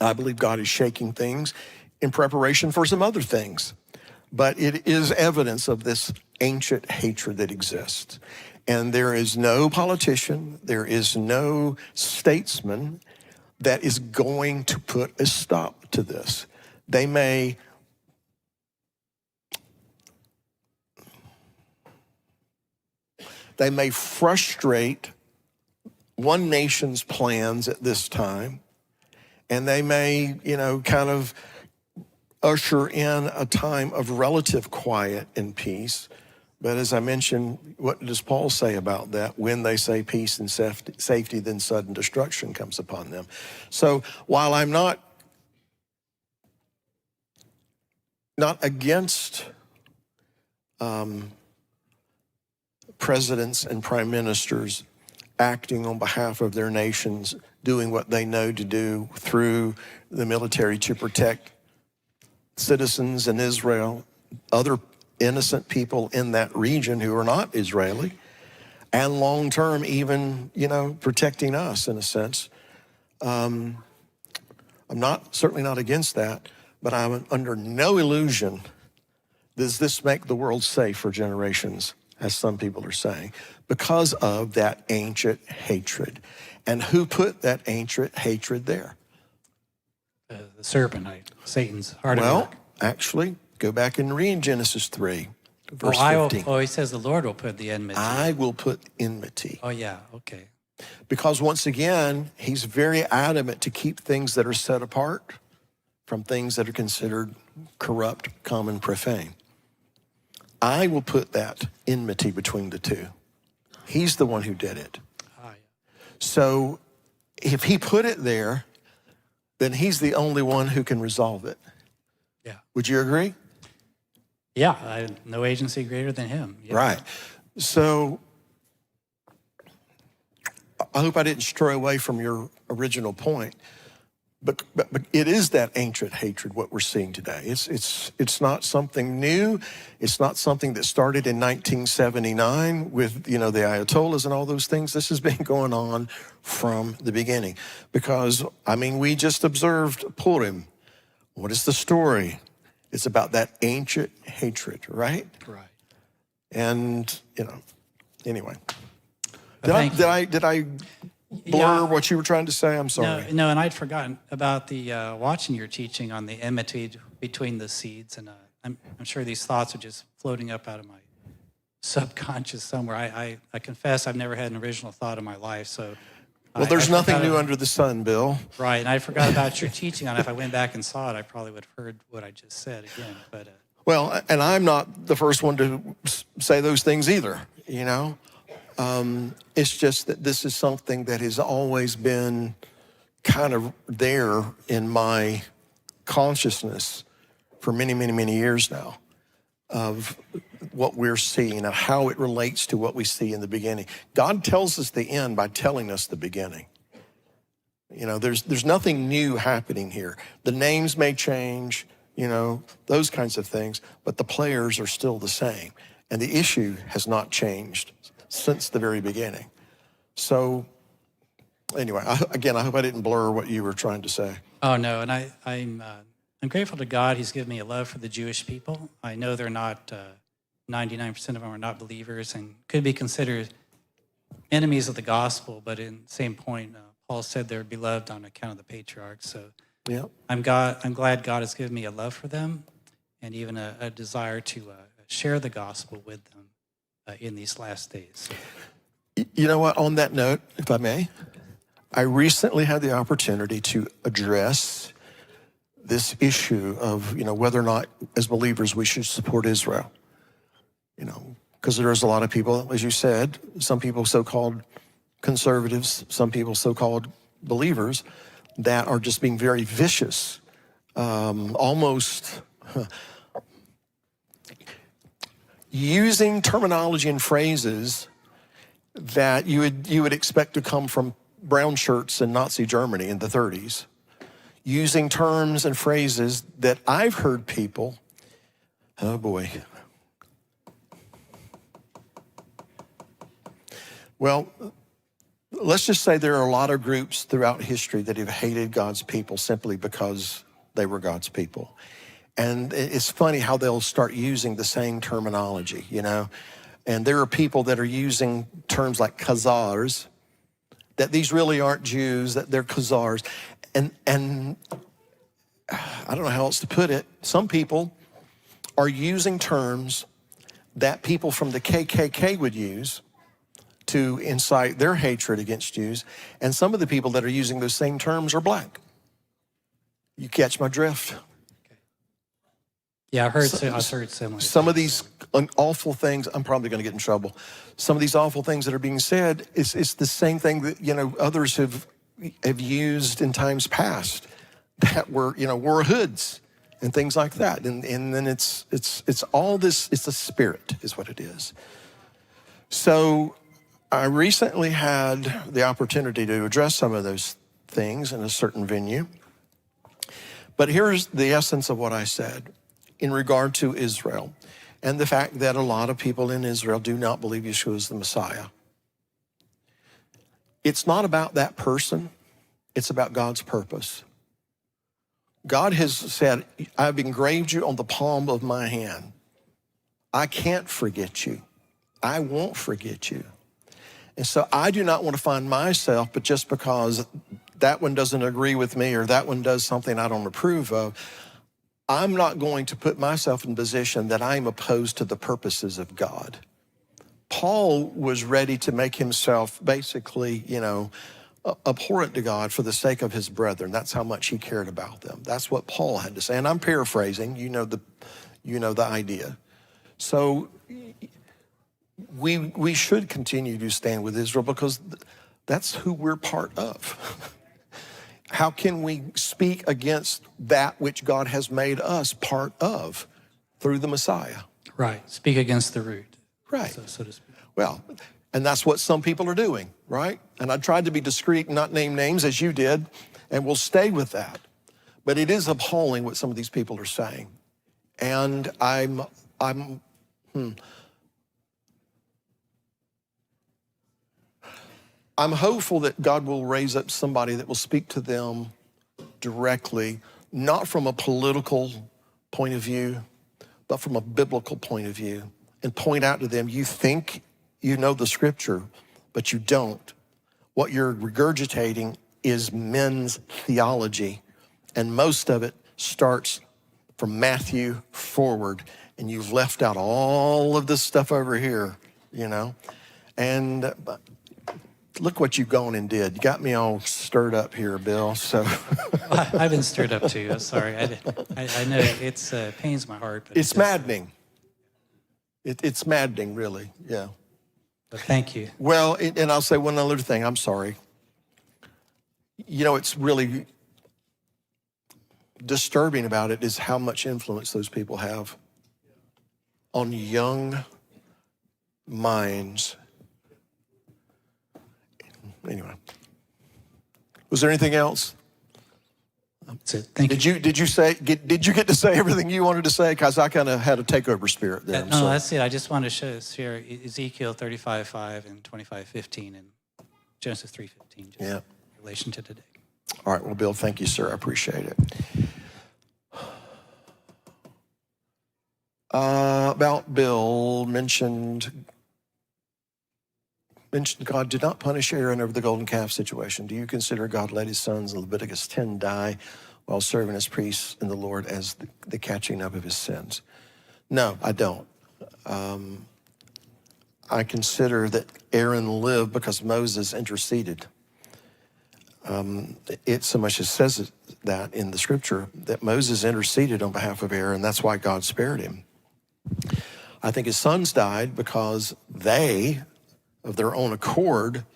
I believe God is shaking things in preparation for some other things. But it is evidence of this ancient hatred that exists. And there is no politician, there is no statesman that is going to put a stop to this. They may frustrate one nation's plans at this time, and they may, kind of usher in a time of relative quiet and peace. But as I mentioned, what does Paul say about that? When they say peace and safety, then sudden destruction comes upon them. So while I'm not against presidents and prime ministers acting on behalf of their nations, doing what they know to do through the military to protect citizens in Israel, other innocent people in that region who are not Israeli, and long-term even, protecting us in a sense. I'm certainly not against that, but I'm under no illusion does this make the world safe for generations, as some people are saying, because of that ancient hatred. And who put that ancient hatred there? The serpent, Satan's heart at Well, work. actually, go back and read Genesis 3, verse 15. He says the Lord will put the enmity. I will put enmity. Oh, yeah, okay. Because once again, he's very adamant to keep things that are set apart from things that are considered corrupt, common, profane. I will put that enmity between the two. He's the one who did it. Yeah. So if he put it there, then he's the only one who can resolve it. Yeah. Would you agree? Yeah, no agency greater than him. Yeah. Right. So I hope I didn't stray away from your original point, but it is that ancient hatred what we're seeing today. It's not something new. It's not something that started in 1979 with the Ayatollahs and all those things. This has been going on from the beginning, because we just observed Purim. What is the story? It's about that ancient hatred, right? Right. And anyway. Did I blur what you were trying to say? I'm sorry. No, and I'd forgotten about the watching your teaching on the enmity between the seeds, and I'm sure these thoughts are just floating up out of my subconscious somewhere. I confess I've never had an original thought in my life, so. Well, there's nothing new under the sun, Bill. Right, and I forgot about your teaching on it. If I went back and saw it, I probably would have heard what I just said again. But well, and I'm not the first one to say those things either. It's just that this is something that has always been kind of there in my consciousness for many, many, many years now, of what we're seeing and how it relates to what we see in the beginning. God tells us the end by telling us the beginning. There's nothing new happening here. The names may change, those kinds of things, but the players are still the same. And the issue has not changed since the very beginning. So anyway, I hope I didn't blur what you were trying to say. Oh, no, and I'm grateful to God. He's given me a love for the Jewish people. I know they're not, 99% of them are not believers and could be considered enemies of the gospel, but in the same point, Paul said they're beloved on account of the patriarchs. So yeah, I'm glad God has given me a love for them and even a desire to share the gospel with them in these last days. You know what, on that note, if I may, I recently had the opportunity to address this issue of, whether or not as believers we should support Israel. Because there's a lot of people, as you said, some people so-called conservatives, some people so-called believers that are just being very vicious, almost using terminology and phrases that you would expect to come from brown shirts in Nazi Germany in the 30s, using terms and phrases that I've heard people, oh boy. Well, let's just say there are a lot of groups throughout history that have hated God's people simply because they were God's people. And it's funny how they'll start using the same terminology, you know? And there are people that are using terms like Khazars, that these really aren't Jews, that they're Khazars. And I don't know how else to put it. Some people are using terms that people from the KKK would use to incite their hatred against Jews. And some of the people that are using those same terms are black. You catch my drift? Yeah, I've heard similar. Some of these awful things, I'm probably going to get in trouble. Some of these awful things that are being said, it's the same thing that, you know, others have used in times past that were, you know, wore hoods and things like that. And then it's all this, it's a spirit is what it is. So I recently had the opportunity to address some of those things in a certain venue. But here's the essence of what I said in regard to Israel and the fact that a lot of people in Israel do not believe Yeshua is the Messiah. It's not about that person. It's about God's purpose. God has said, I've engraved you on the palm of my hand. I can't forget you. I won't forget you. And so I do not want to find myself, but just because that one doesn't agree with me or that one does something I don't approve of, I'm not going to put myself in a position that I'm opposed to the purposes of God. Paul was ready to make himself basically, you know, abhorrent to God for the sake of his brethren. That's how much he cared about them. That's what Paul had to say. And I'm paraphrasing, you know the idea. So we should continue to stand with Israel because that's who we're part of. How can we speak against that which God has made us part of through the Messiah? Right. Speak against the root. Right. So to speak. Well, and that's what some people are doing, right? And I tried to be discreet and not name names as you did, and we'll stay with that. But it is appalling what some of these people are saying. And I'm hopeful that God will raise up somebody that will speak to them directly, not from a political point of view, but from a biblical point of view, and point out to them, you think you know the scripture, but you don't. What you're regurgitating is men's theology, and most of it starts from Matthew forward, and you've left out all of this stuff over here, you know? And look what you've gone and did. You got me all stirred up here, Bill, so. I've been stirred up too. I'm sorry. I know it's pains my heart. But it's maddening. It's maddening, really, yeah. But thank you. Well, and I'll say one other thing. I'm sorry. You know, it's really disturbing about it is how much influence those people have on young minds. Anyway, was there anything else? That's it. Thank you. Did you get to say everything you wanted to say? Because I kind of had a takeover spirit there. No, that's it. I just want to share Ezekiel 35:5 and 25:15 and Genesis 3:15. Yeah. In relation to today. All right. Well, Bill, thank you, sir. I appreciate it. About Bill mentioned God did not punish Aaron over the golden calf situation. Do you consider God let his sons in Leviticus 10 die while serving as priests in the Lord as the catching up of his sins? No, I don't. I consider that Aaron lived because Moses interceded. It so much as says that in the scripture that Moses interceded on behalf of Aaron. That's why God spared him. I think his sons died because they, of their own accord,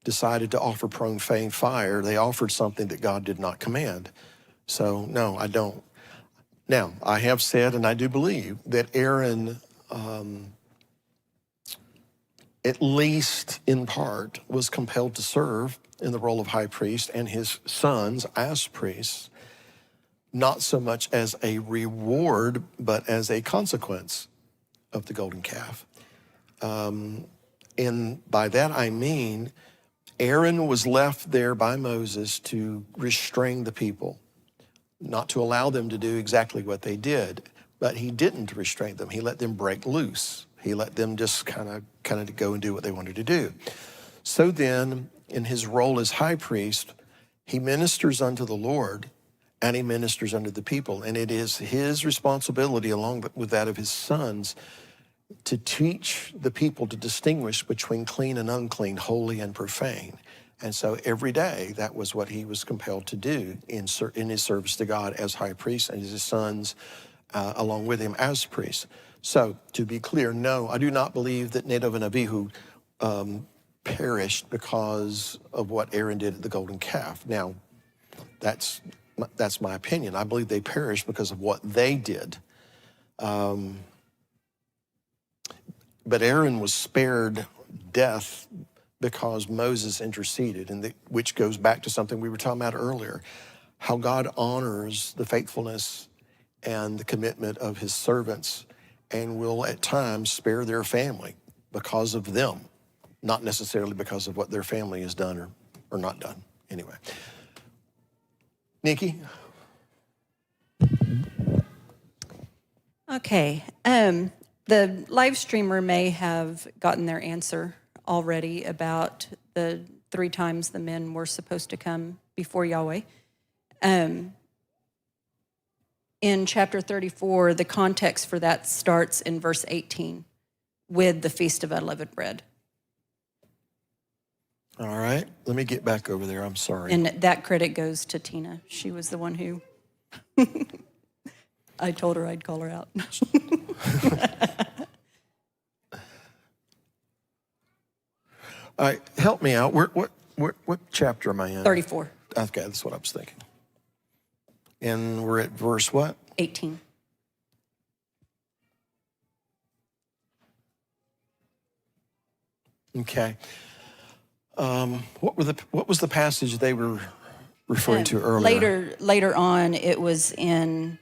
decided to offer profane fire. They offered something that God did not command. So, no, I don't. Now, I have said, and I do believe, that Aaron at least in part, was compelled to serve in the role of high priest and his sons as priests, not so much as a reward, but as a consequence of the golden calf. And by that I mean, Aaron was left there by Moses to restrain the people, not to allow them to do exactly what they did, but he didn't restrain them. He let them break loose. He let them just kind of go and do what they wanted to do. So then, in his role as high priest, he ministers unto the Lord and he ministers unto the people. And it is his responsibility, along with that of his sons, to teach the people to distinguish between clean and unclean, holy and profane. And so every day, that was what he was compelled to do in his service to God as high priest, and his sons along with him as priests. So to be clear, no, I do not believe that Nadab and Abihu perished because of what Aaron did at the golden calf. Now, that's my opinion. I believe they perished because of what they did. But Aaron was spared death because Moses interceded, and which goes back to something we were talking about earlier, how God honors the faithfulness and the commitment of his servants and will at times spare their family because of them, not necessarily because of what their family has done or not done. Anyway. Nikki? Okay. The live streamer may have gotten their answer already about the 3 times the men were supposed to come before Yahweh. In chapter 34, the context for that starts in verse 18 with the Feast of Unleavened Bread. All right, let me get back over there. I'm sorry. And that credit goes to Tina. She was the one who, I told her I'd call her out. All right, help me out. What chapter am I in? 34. Okay, that's what I was thinking. And we're at verse what? 18. Okay. What was the passage they were referring to earlier? Later on, it was in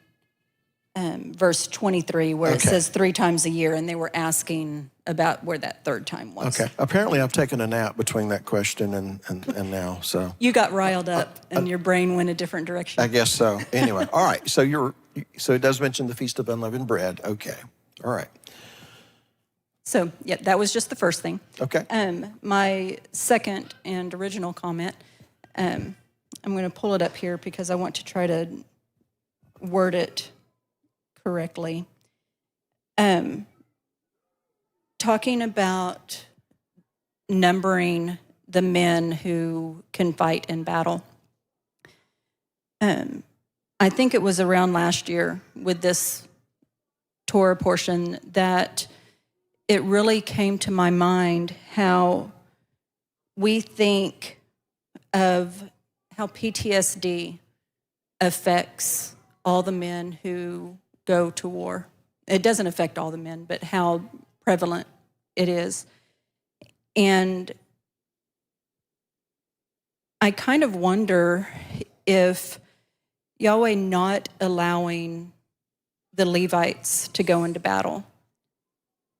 verse 23 where it says 3 times a year, and they were asking about where that 3rd time was. Okay. Apparently, I've taken a nap between that question and now. So You got riled up, and your brain went a different direction. I guess so. Anyway, all right. So it does mention the Feast of Unleavened Bread. Okay. All right. So, yeah, that was just the first thing. Okay. My second and original comment, I'm going to pull it up here because I want to try to word it correctly. Talking about numbering the men who can fight in battle. I think it was around last year with this Torah portion that it really came to my mind how we think of how PTSD affects all the men who go to war. It doesn't affect all the men, but how prevalent it is. And I kind of wonder if Yahweh not allowing the Levites to go into battle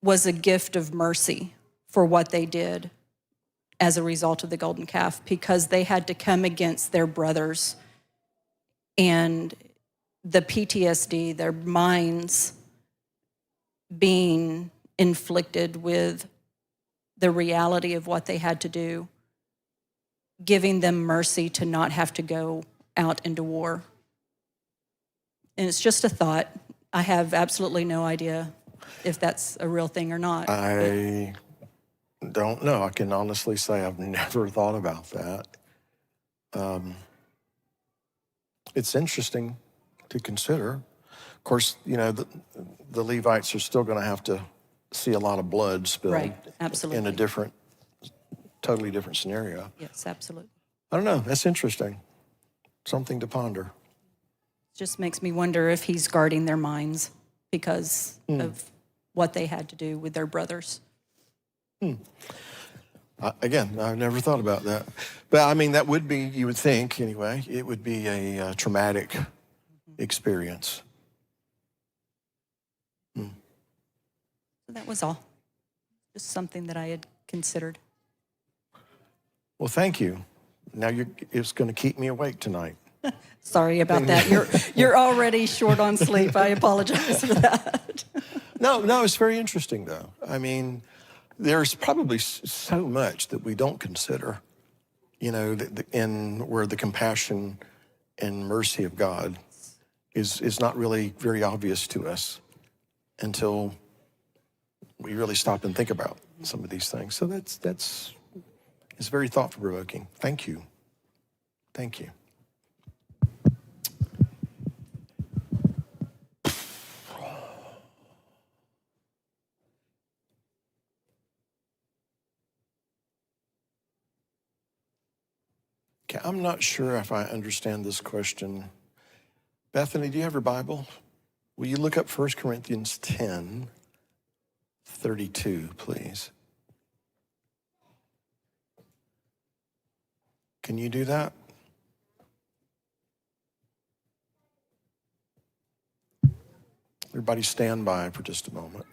was a gift of mercy for what they did as a result of the golden calf, because they had to come against their brothers and the PTSD, their minds being inflicted with the reality of what they had to do, giving them mercy to not have to go out into war. And it's just a thought. I have absolutely no idea if that's a real thing or not. I don't know. I can honestly say I've never thought about that. It's interesting to consider. Of course, you know, the Levites are still going to have to see a lot of blood spilled. Right, absolutely. In a totally different scenario. Yes, absolutely. I don't know. That's interesting. Something to ponder. Just makes me wonder if he's guarding their minds because of what they had to do with their brothers. Again, I've never thought about that. But I mean, that would be, you would think anyway, it would be a traumatic experience. So that was all. Just something that I had considered. Well, thank you. Now it's going to keep me awake tonight. Sorry about that. You're already short on sleep. I apologize for that. No, it's very interesting though. I mean, there's probably so much that we don't consider, you know, in where the compassion and mercy of God is not really very obvious to us until we really stop and think about some of these things. So it's very thought-provoking. Thank you. Thank you. Okay, I'm not sure if I understand this question. Bethany, do you have your Bible? Will you look up 1 Corinthians 10:32, please? Can you do that? Everybody stand by for just a moment.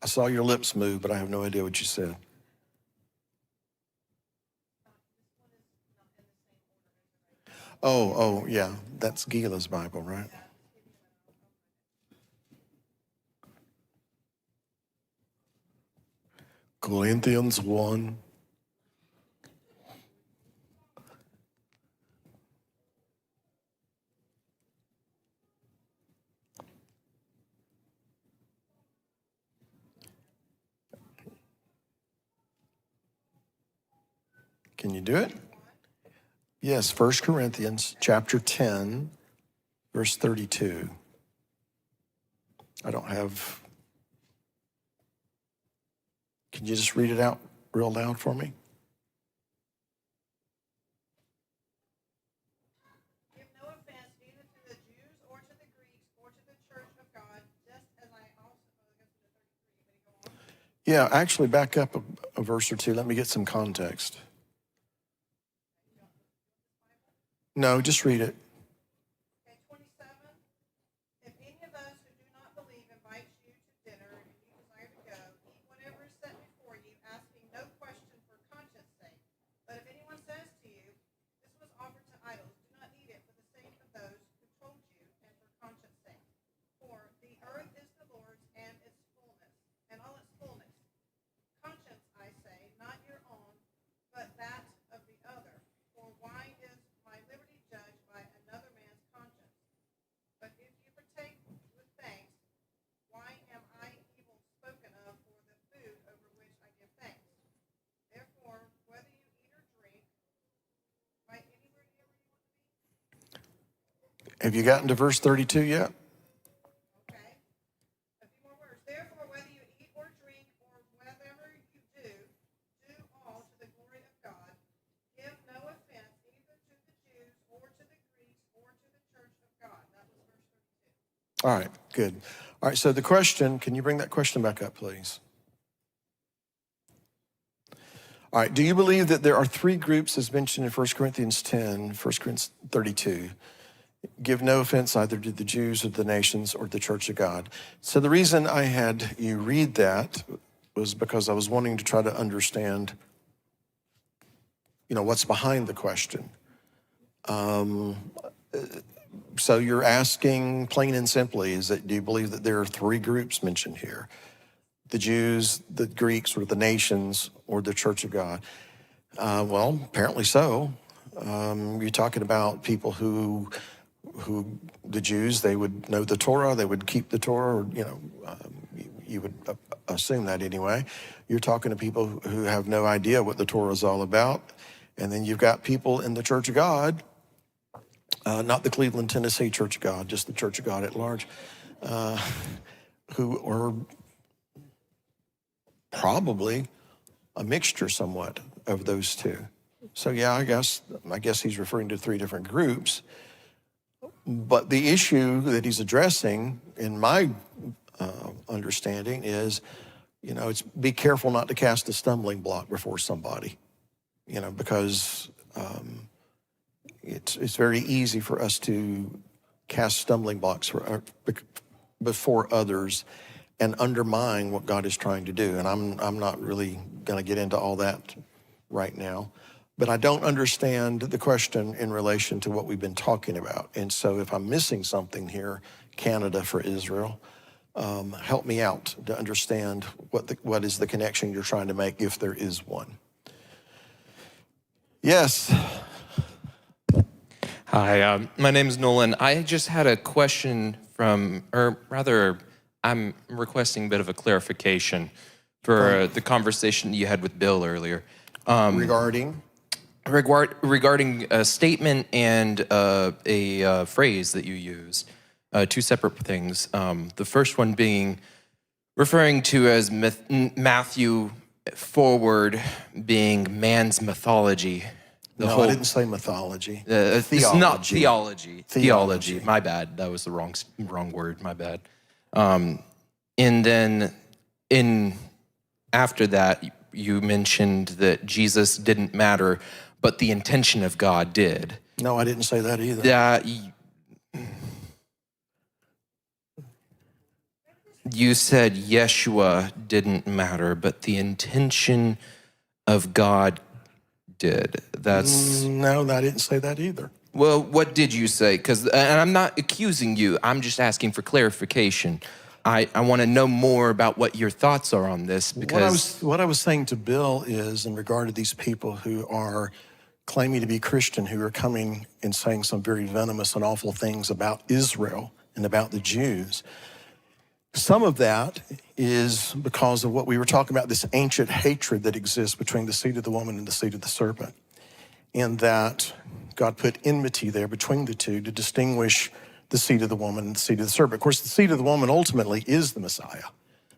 I saw your lips move, but I have no idea what you said. Oh, yeah, that's Gila's Bible, right? Corinthians 1. Can you do it? Yes, 1 Corinthians chapter 10, verse 32. I don't have, can you just read it out real loud for me? Give no offense either to the Jews or to the Greeks or to the church of God, just as I also, Yeah, actually back up a verse or two. Let me get some context. No, just read it. Okay, 27. If any of those who do not believe invites you to dinner and you desire to go, eat whatever is set before you, asking no question for conscience sake. But if anyone says to you, this was offered to idols, do not eat it for the sake of those who told you and for conscience sake. For the earth is the Lord's and its fullness, and all its fullness. Conscience, I say, not your own, but that of the other. For why is my liberty judged by another man's conscience? But if you partake with thanks, why am I evil spoken of for the food over which I give thanks? Therefore, whether you eat or drink, by anywhere you want to be. Have you gotten to verse 32 yet? Okay. A few more words. Therefore, whether you eat or drink or whatever you do, do all to the glory of God. Give no offense either to the Jews or to the Greeks or to the church of God. That was verse 32. All right, good. All right, so the question, can you bring that question back up, please? All right, do you believe that there are three groups as mentioned in 1 Corinthians 10, 1 Corinthians 32? Give no offense either to the Jews or the nations or the church of God. So the reason I had you read that was because I was wanting to try to understand, you know, what's behind the question. So you're asking plain and simply, do you believe that there are three groups mentioned here? The Jews, the Greeks, or the nations, or the church of God? Well, apparently so. You're talking about people who the Jews, they would know the Torah, they would keep the Torah, or, you know, you would assume that anyway. You're talking to people who have no idea what the Torah is all about. And then you've got people in the Church of God, not the Cleveland, Tennessee Church of God, just the Church of God at large, who are probably a mixture somewhat of those two. So yeah, I guess he's referring to three different groups. But the issue that he's addressing, in my understanding, is, it's be careful not to cast a stumbling block before somebody, because it's very easy for us to cast stumbling blocks before others and undermine what God is trying to do. And I'm not really going to get into all that right now. But I don't understand the question in relation to what we've been talking about. And so if I'm missing something here, Canada for Israel, help me out to understand what is the connection you're trying to make, if there is one. Yes. Hi, my name is Nolan. I just had a question I'm requesting a bit of a clarification for the conversation you had with Bill earlier. Regarding A statement and a phrase that you used, two separate things. The first one being referring to as Matthew forward being man's mythology. I didn't say mythology. Theology. It's not theology. Theology. My bad. That was the wrong word. My bad. And then after that, you mentioned that Jesus didn't matter, but the intention of God did. No, I didn't say that either. You said Yeshua didn't matter, but the intention of God did. No, I didn't say that either. Well, what did you say? And I'm not accusing you. I'm just asking for clarification. I want to know more about what your thoughts are on this, because what I was saying to Bill is, in regard to these people who are claiming to be Christian, who are coming and saying some very venomous and awful things about Israel and about the Jews, some of that is because of what we were talking about, this ancient hatred that exists between the seed of the woman and the seed of the serpent, and that God put enmity there between the two to distinguish the seed of the woman and the seed of the serpent. Of course, the seed of the woman ultimately is the Messiah.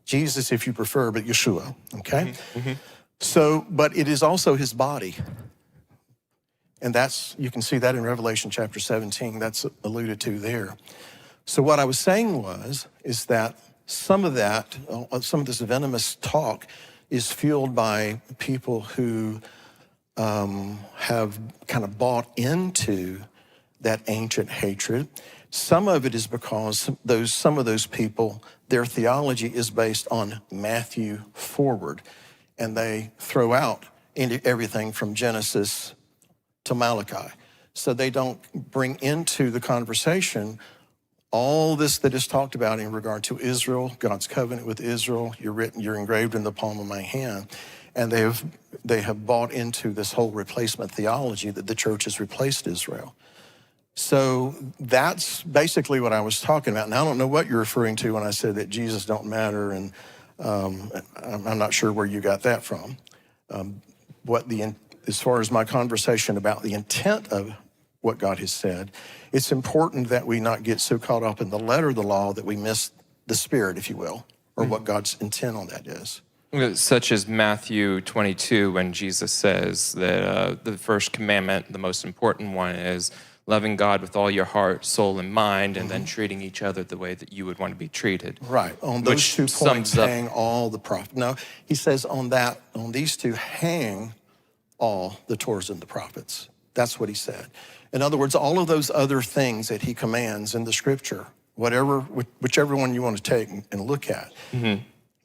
Jesus, if you prefer, but Yeshua, okay? Mm-hmm. So, but it is also his body. And you can see that in Revelation chapter 17, that's alluded to there. So what I was saying is that some of this venomous talk is fueled by people who have kind of bought into that ancient hatred. Some of it is because some of those people, their theology is based on Matthew forward, and they throw out everything from Genesis to Malachi. So they don't bring into the conversation all this that is talked about in regard to Israel, God's covenant with Israel. You're engraved in the palm of my hand. And they have bought into this whole replacement theology that the church has replaced Israel. So that's basically what I was talking about. And I don't know what you're referring to when I said that Jesus don't matter, and I'm not sure where you got that from. As far as my conversation about the intent of what God has said, it's important that we not get so caught up in the letter of the law that we miss the spirit, if you will, or what God's intent on that is. Such as Matthew 22, when Jesus says that the first commandment, the most important one, is loving God with all your heart, soul, and mind, and then treating each other the way that you would want to be treated. Right. On those 2 points, hang all the prophets. No, he says on these two, hang all the Torahs and the prophets. That's what he said. In other words, all of those other things that he commands in the scripture, whichever one you want to take and look at,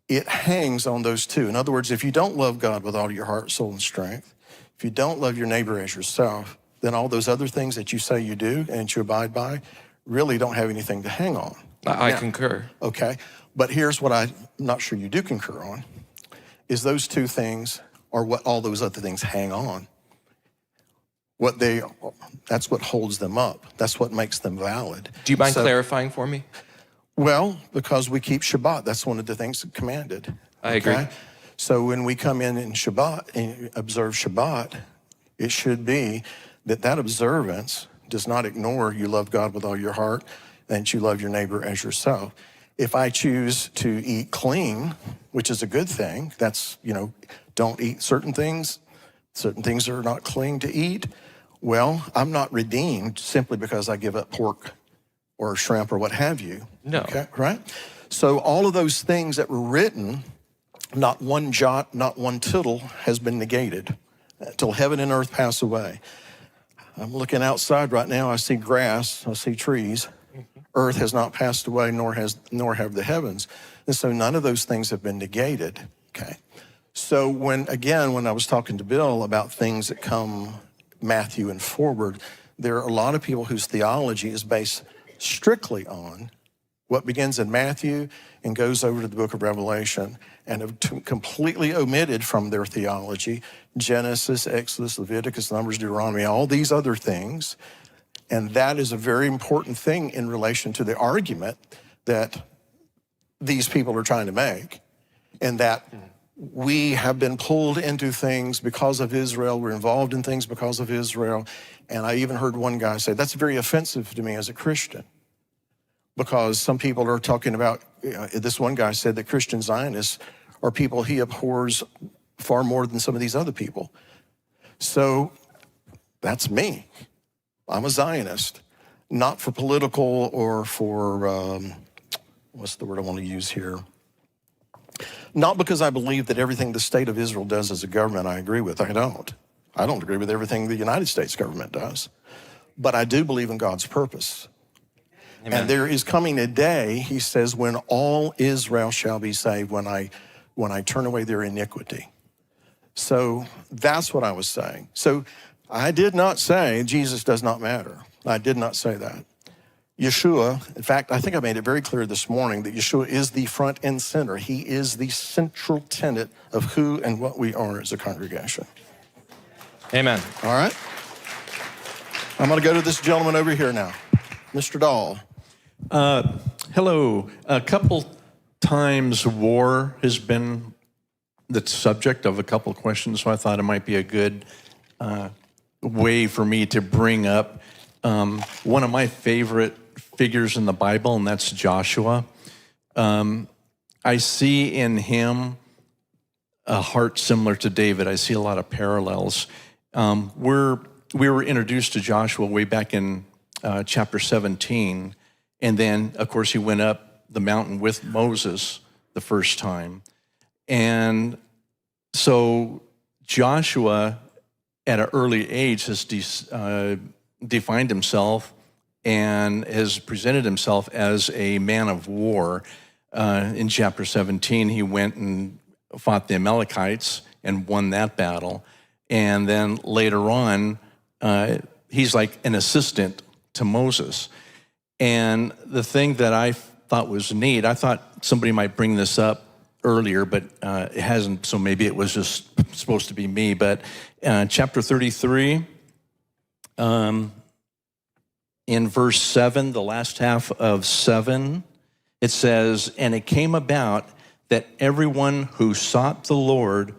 it hangs on those two. In other words, if you don't love God with all your heart, soul, and strength, if you don't love your neighbor as yourself, then all those other things that you say you do and you abide by really don't have anything to hang on. I concur. Okay, but here's what I'm not sure you do concur on, is those two things are what all those other things hang on. That's what holds them up. That's what makes them valid. Do you mind clarifying for me? Well, because we keep Shabbat, that's one of the things commanded. I agree. So when we come in Shabbat and observe Shabbat, it should be that observance does not ignore you love God with all your heart and you love your neighbor as yourself. If I choose to eat clean, which is a good thing, that's, don't eat certain things are not clean to eat. Well, I'm not redeemed simply because I give up pork or shrimp or what have you. No. Okay, right? So all of those things that were written, not one jot, not one tittle has been negated till heaven and earth pass away. I'm looking outside right now. I see grass. I see trees. Earth has not passed away, nor have the heavens. And so none of those things have been negated. Okay. So when I was talking to Bill about things that come Matthew and forward, there are a lot of people whose theology is based strictly on what begins in Matthew and goes over to the book of Revelation, and have completely omitted from their theology Genesis, Exodus, Leviticus, Numbers, Deuteronomy, all these other things. And that is a very important thing in relation to the argument that these people are trying to make, and that we have been pulled into things because of Israel. We're involved in things because of Israel. And I even heard one guy say, that's very offensive to me as a Christian, because some people are talking about, this one guy said that Christian Zionists are people he abhors far more than some of these other people. So that's me. I'm a Zionist, not for political or for, what's the word I want to use here? Not because I believe that everything the state of Israel does as a government I agree with. I don't. I don't agree with everything the United States government does. But I do believe in God's purpose. Amen. And there is coming a day, he says, when all Israel shall be saved, when I turn away their iniquity. So that's what I was saying. So I did not say Jesus does not matter. I did not say that. Yeshua, in fact, I think I made it very clear this morning that Yeshua is the front and center. He is the central tenet of who and what we are as a congregation. Amen. All right? I'm going to go to this gentleman over here now, Mr. Dahl. Hello. A couple times war has been the subject of a couple of questions, so I thought it might be a good way for me to bring up one of my favorite figures in the Bible, and that's Joshua. I see in him a heart similar to David. I see a lot of parallels. We were introduced to Joshua way back in chapter 17, and then, of course, he went up the mountain with Moses the first time. And so Joshua, at an early age, has defined himself and has presented himself as a man of war. In chapter 17, he went and fought the Amalekites and won that battle. And then later on, he's like an assistant to Moses. And the thing that I thought was neat, I thought somebody might bring this up earlier, but it hasn't, so maybe it was just supposed to be me. But chapter 33, in verse 7, the last half of 7, it says, "And it came about that everyone who sought the Lord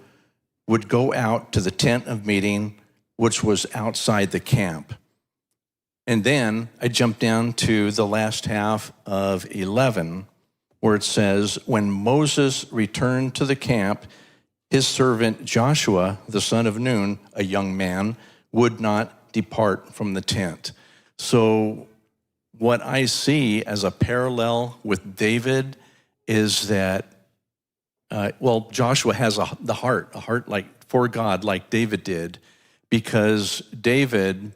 would go out to the tent of meeting, which was outside the camp." And then I jumped down to the last half of 11, where it says, "When Moses returned to the camp, his servant Joshua, the son of Nun, a young man, would not depart from the tent." So what I see as a parallel with David is that, Joshua has a heart like for God, like David did, because David,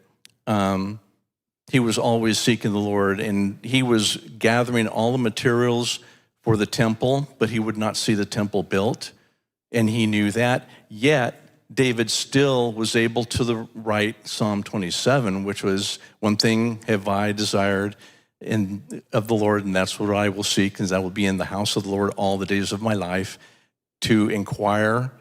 he was always seeking the Lord, and he was gathering all the materials for the temple, but he would not see the temple built, and he knew that. Yet, David still was able to write Psalm 27, which was, "One thing have I desired of the Lord, and that's what I will seek, and that will be in the house of the Lord all the days of my life, to inquire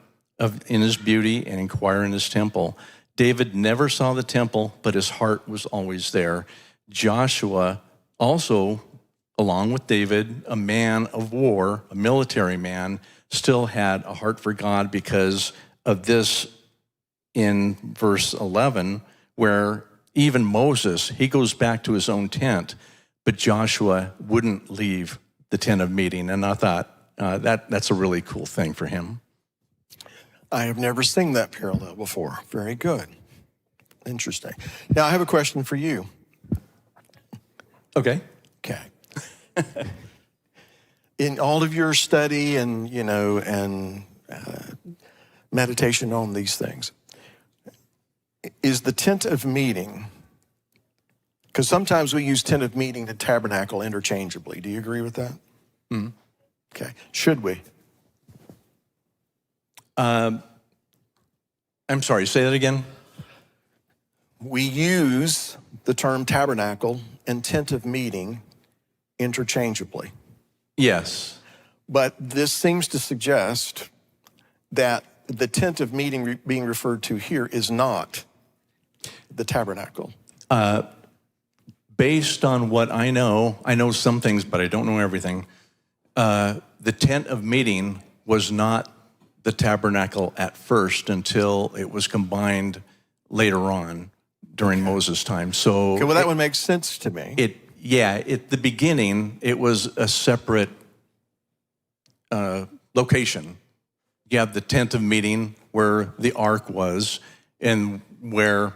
in his beauty and inquire in his temple." David never saw the temple, but his heart was always there. Joshua also, along with David, a man of war, a military man, still had a heart for God because of this in verse 11, where even Moses, he goes back to his own tent, but Joshua wouldn't leave the tent of meeting. And I thought that's a really cool thing for him. I have never seen that parallel before. Very good. Interesting. Now, I have a question for you. Okay. Okay. In all of your study and, meditation on these things, is the tent of meeting, because sometimes we use tent of meeting and tabernacle interchangeably. Do you agree with that? Mm-hmm. Okay. Should we? I'm sorry, say that again. We use the term tabernacle and tent of meeting interchangeably. Yes. But this seems to suggest that the tent of meeting being referred to here is not the tabernacle. Based on what I know some things, but I don't know everything. The tent of meeting was not the tabernacle at first until it was combined later on during Moses' time. So Okay, well, that one makes sense to me. At the beginning, it was a separate location. You have the tent of meeting where the ark was and where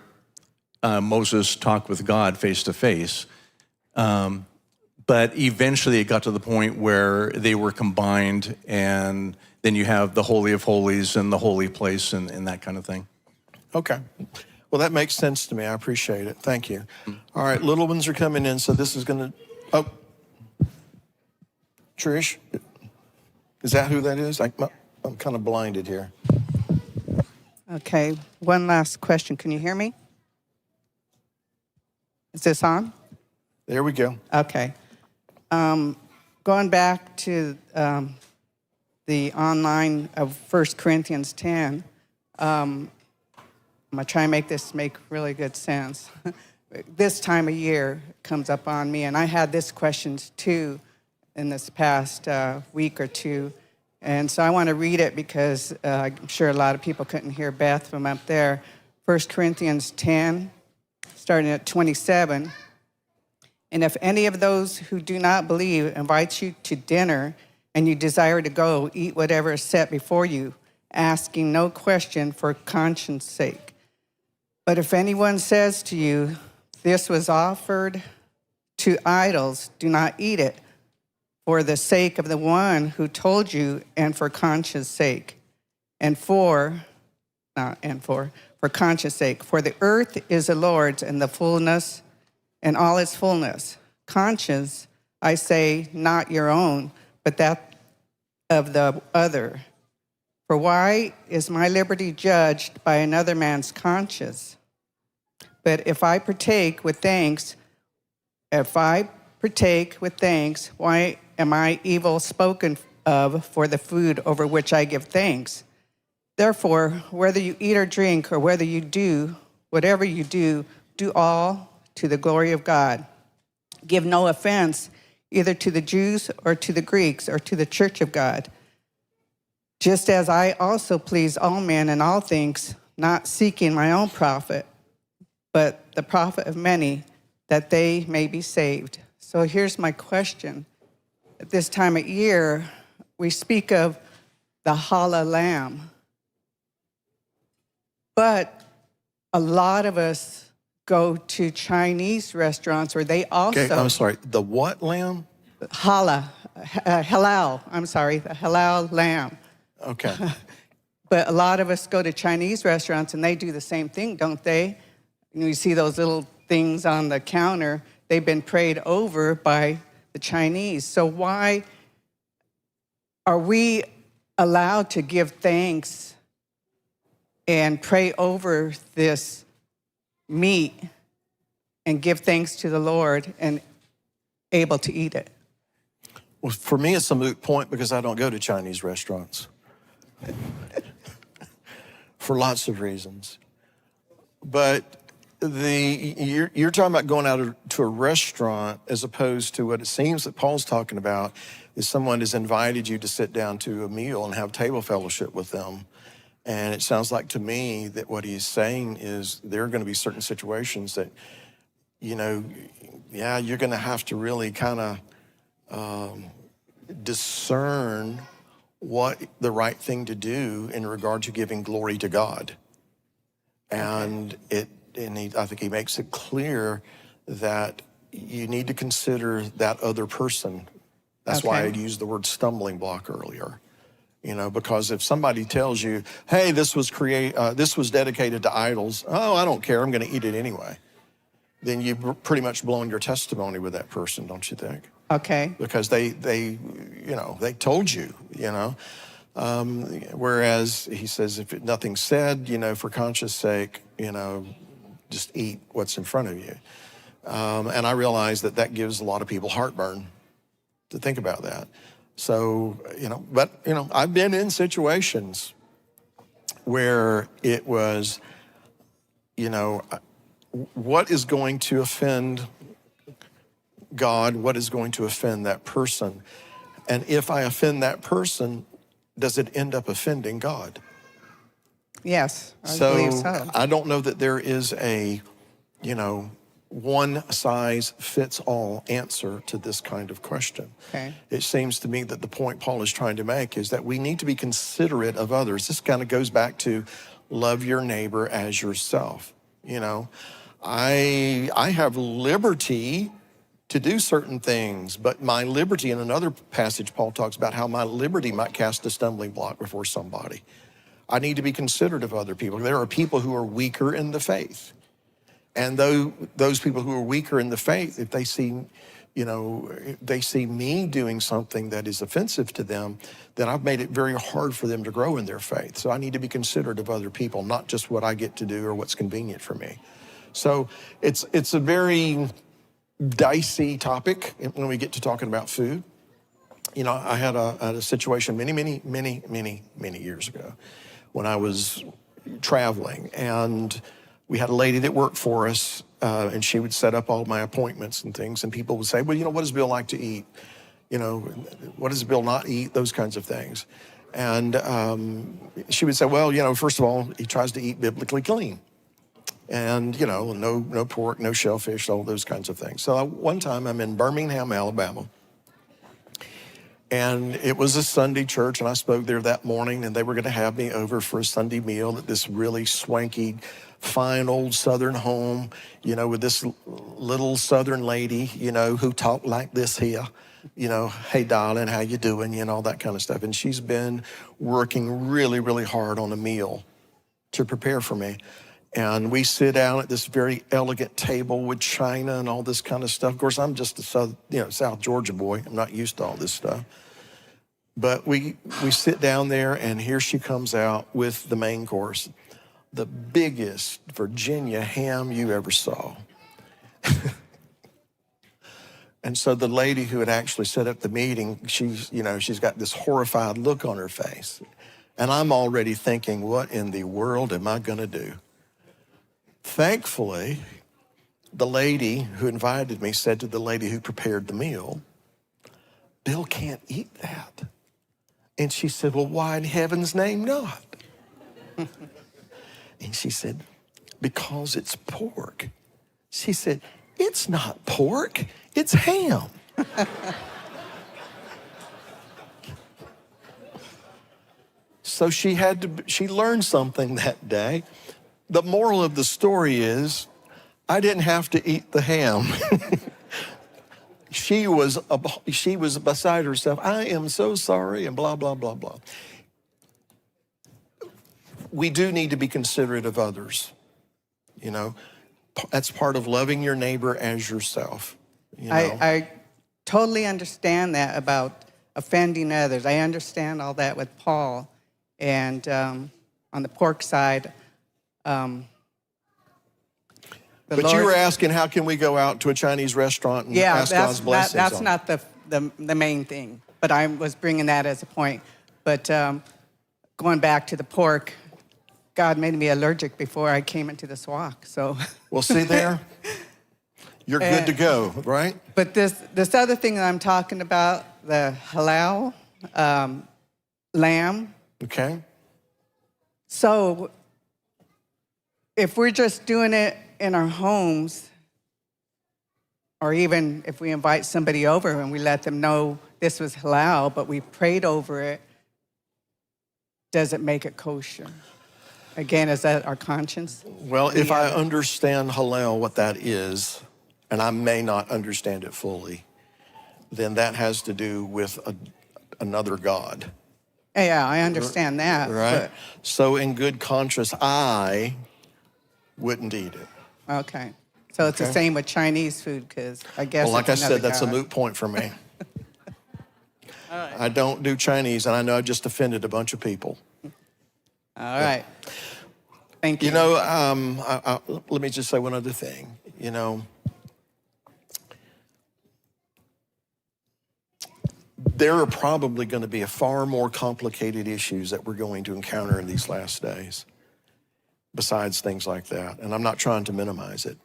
Moses talked with God face to face. But eventually it got to the point where they were combined, and then you have the Holy of Holies and the holy place and that kind of thing. Okay. Well, that makes sense to me. I appreciate it. Thank you. All right, little ones are coming in, so this is going to... Trish, is that who that is? I'm kind of blinded here. Okay, one last question. Can you hear me? Is this on? There we go. Okay. Going back to the online of 1 Corinthians 10, I'm going to try and make this make really good sense. This time of year comes up on me, and I had this question too in this past week or two. And so I want to read it because I'm sure a lot of people couldn't hear Beth from up there. 1 Corinthians 10, starting at 27. And if any of those who do not believe invites you to dinner and you desire to go, eat whatever is set before you, asking no question for conscience sake. But if anyone says to you, this was offered to idols, do not eat it, for the sake of the one who told you and for conscience sake. For conscience sake. For the earth is the Lord's and the fullness and all its fullness. Conscience, I say, not your own, but that of the other. For why is my liberty judged by another man's conscience? But if I partake with thanks, why am I evil spoken of for the food over which I give thanks? Therefore, whether you eat or drink, or whether you do, whatever you do all to the glory of God. Give no offense either to the Jews or to the Greeks or to the church of God. Just as I also please all men in all things, not seeking my own profit, but the profit of many, that they may be saved. So here's my question. At this time of year, we speak of the Challah lamb. But a lot of us go to Chinese restaurants where they also... Okay, I'm sorry, the what lamb? The halal lamb. Okay. But a lot of us go to Chinese restaurants and they do the same thing, don't they? You see those little things on the counter, they've been prayed over by the Chinese. So why are we allowed to give thanks and pray over this meat and give thanks to the Lord and able to eat it? Well, for me, it's a moot point because I don't go to Chinese restaurants for lots of reasons. But you're talking about going out to a restaurant as opposed to what it seems that Paul's talking about is someone has invited you to sit down to a meal and have table fellowship with them. And it sounds like to me that what he's saying is there are going to be certain situations that, you're going to have to really kind of discern what the right thing to do in regard to giving glory to God. And I think he makes it clear that, you need to consider that other person. That's why I Okay. used the word stumbling block earlier. Because if somebody tells you, hey, this was dedicated to idols, oh, I don't care, I'm going to eat it anyway, then you've pretty much blown your testimony with that person, don't you think? Okay. Because they told you, whereas he says, if nothing's said, for conscience sake, just eat what's in front of you. And I realize that gives a lot of people heartburn to think about that. So, I've been in situations where it was, what is going to offend God? What is going to offend that person? And if I offend that person, does it end up offending God? Yes, I believe so. I don't know that there is a, one size fits all answer to this kind of question. Okay. It seems to me that the point Paul is trying to make is that we need to be considerate of others. This kind of goes back to love your neighbor as yourself. I have liberty to do certain things, but my liberty, in another passage, Paul talks about how my liberty might cast a stumbling block before somebody. I need to be considerate of other people. There are people who are weaker in the faith. And those people who are weaker in the faith, if they see, they see me doing something that is offensive to them, then I've made it very hard for them to grow in their faith. So I need to be considerate of other people, not just what I get to do or what's convenient for me. So it's a very dicey topic when we get to talking about food. I had a situation many years ago when I was traveling, and we had a lady that worked for us, and she would set up all my appointments and things, and people would say, well, what does Bill like to eat? What does Bill not eat? Those kinds of things. And she would say, well, first of all, he tries to eat biblically clean. And, no pork, no shellfish, all those kinds of things. So one time I'm in Birmingham, Alabama, and it was a Sunday church, and I spoke there that morning, and they were going to have me over for a Sunday meal at this really swanky, fine old Southern home, with this little Southern lady, who talked like this here, hey, darling, how you doing, all that kind of stuff. And she's been working really, really hard on a meal to prepare for me. And we sit down at this very elegant table with china and all this kind of stuff. Of course, I'm just a South Georgia boy. I'm not used to all this stuff. But we sit down there, and here she comes out with the main course, the biggest Virginia ham you ever saw. And so the lady who had actually set up the meeting, she's got this horrified look on her face. And I'm already thinking, what in the world am I going to do? Thankfully, the lady who invited me said to the lady who prepared the meal, Bill can't eat that. And she said, well, why in heaven's name not? And she said, because it's pork. She said, it's not pork, it's ham. So she learned something that day. The moral of the story is, I didn't have to eat the ham. She was beside herself. I am so sorry, and blah, blah, blah, blah. We do need to be considerate of others. That's part of loving your neighbor as yourself. I totally understand that about offending others. I understand all that with Paul. And on the pork side, but you were asking, how can we go out to a Chinese restaurant and ask God's blessings? That's not the main thing. But I was bringing that as a point. But going back to the pork, God made me allergic before I came into this walk. So. Well, see there, you're good to go, right? But this other thing that I'm talking about, the halal lamb. Okay. So if we're just doing it in our homes, or even if we invite somebody over and we let them know this was halal, but we prayed over it, does it make it kosher? Again, is that our conscience? Well, if I understand halal, what that is, and I may not understand it fully, then that has to do with another God. Yeah, I understand that. Right? So in good conscience, I wouldn't eat it. Okay. So it's the Okay. same with Chinese food, because I guess Well, like it's I another said, that's a God. moot point for me. I don't do Chinese, and I know I just offended a bunch of people. All right. Thank you. You know, let me just say one other thing. You know, there are probably going to be a far more complicated issues that we're going to encounter in these last days, besides things like that. And I'm not trying to minimize it.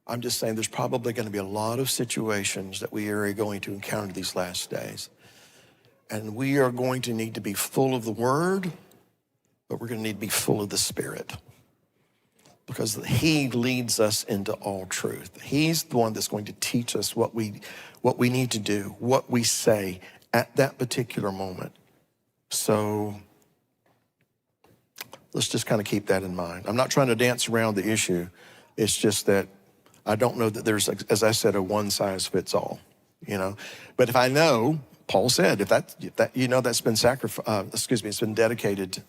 I'm just saying there's probably going to be a lot of situations that we are going to encounter these last days. And we are going to need to be full of the Word, but we're going to need to be full of the Spirit. Because He leads us into all truth. He's the one that's going to teach us what we need to do, what we say at that particular moment. So let's just kind of keep that in mind. I'm not trying to dance around the issue. It's just that I don't know that there's, as I said, a one size fits all, you know. But if I know, Paul said, if that you know that's been it's been dedicated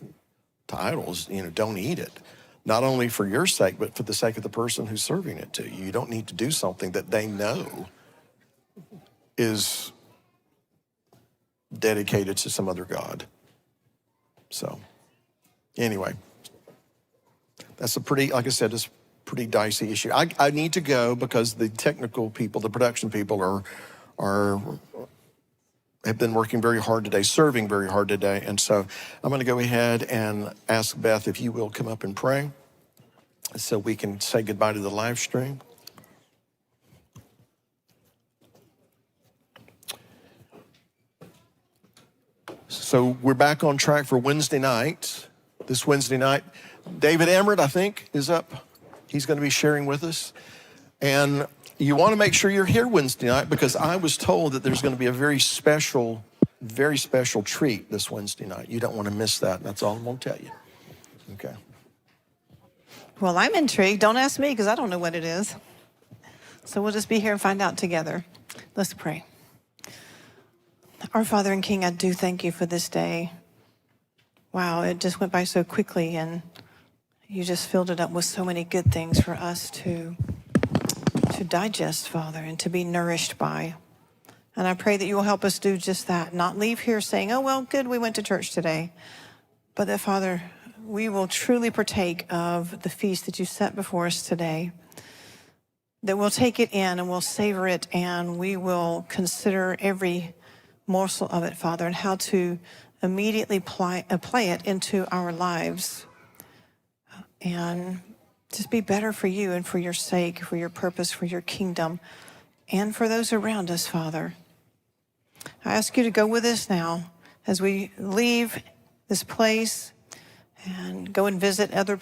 to idols, you know, don't eat it. Not only for your sake, but for the sake of the person who's serving it to you. You don't need to do something that they know is dedicated to some other God. So anyway, that's a pretty, like I said, it's a pretty dicey issue. I need to go because the technical people, the production people have been working very hard today, serving very hard today. And so I'm going to go ahead and ask Beth if you will come up and pray so we can say goodbye to the live stream. So we're back on track for Wednesday night. This Wednesday night, David Emmerich, I think, is up. He's going to be sharing with us. And you want to make sure you're here Wednesday night because I was told that there's going to be a very special treat this Wednesday night. You don't want to miss that. That's all I'm going to tell you. Okay. Well, I'm intrigued. Don't ask me because I don't know what it is. So we'll just be here and find out together. Let's pray. Our Father and King, I do thank you for this day. Wow, it just went by so quickly, and you just filled it up with so many good things for us to digest, Father, and to be nourished by. And I pray that you will help us do just that, not leave here saying, oh, well, good, we went to church today. But that, Father, we will truly partake of the feast that you set before us today, that we'll take it in and we'll savor it, and we will consider every morsel of it, Father, and how to immediately apply it into our lives and just be better for you and for your sake, for your purpose, for your kingdom, and for those around us, Father. I ask you to go with us now as we leave this place and go and visit other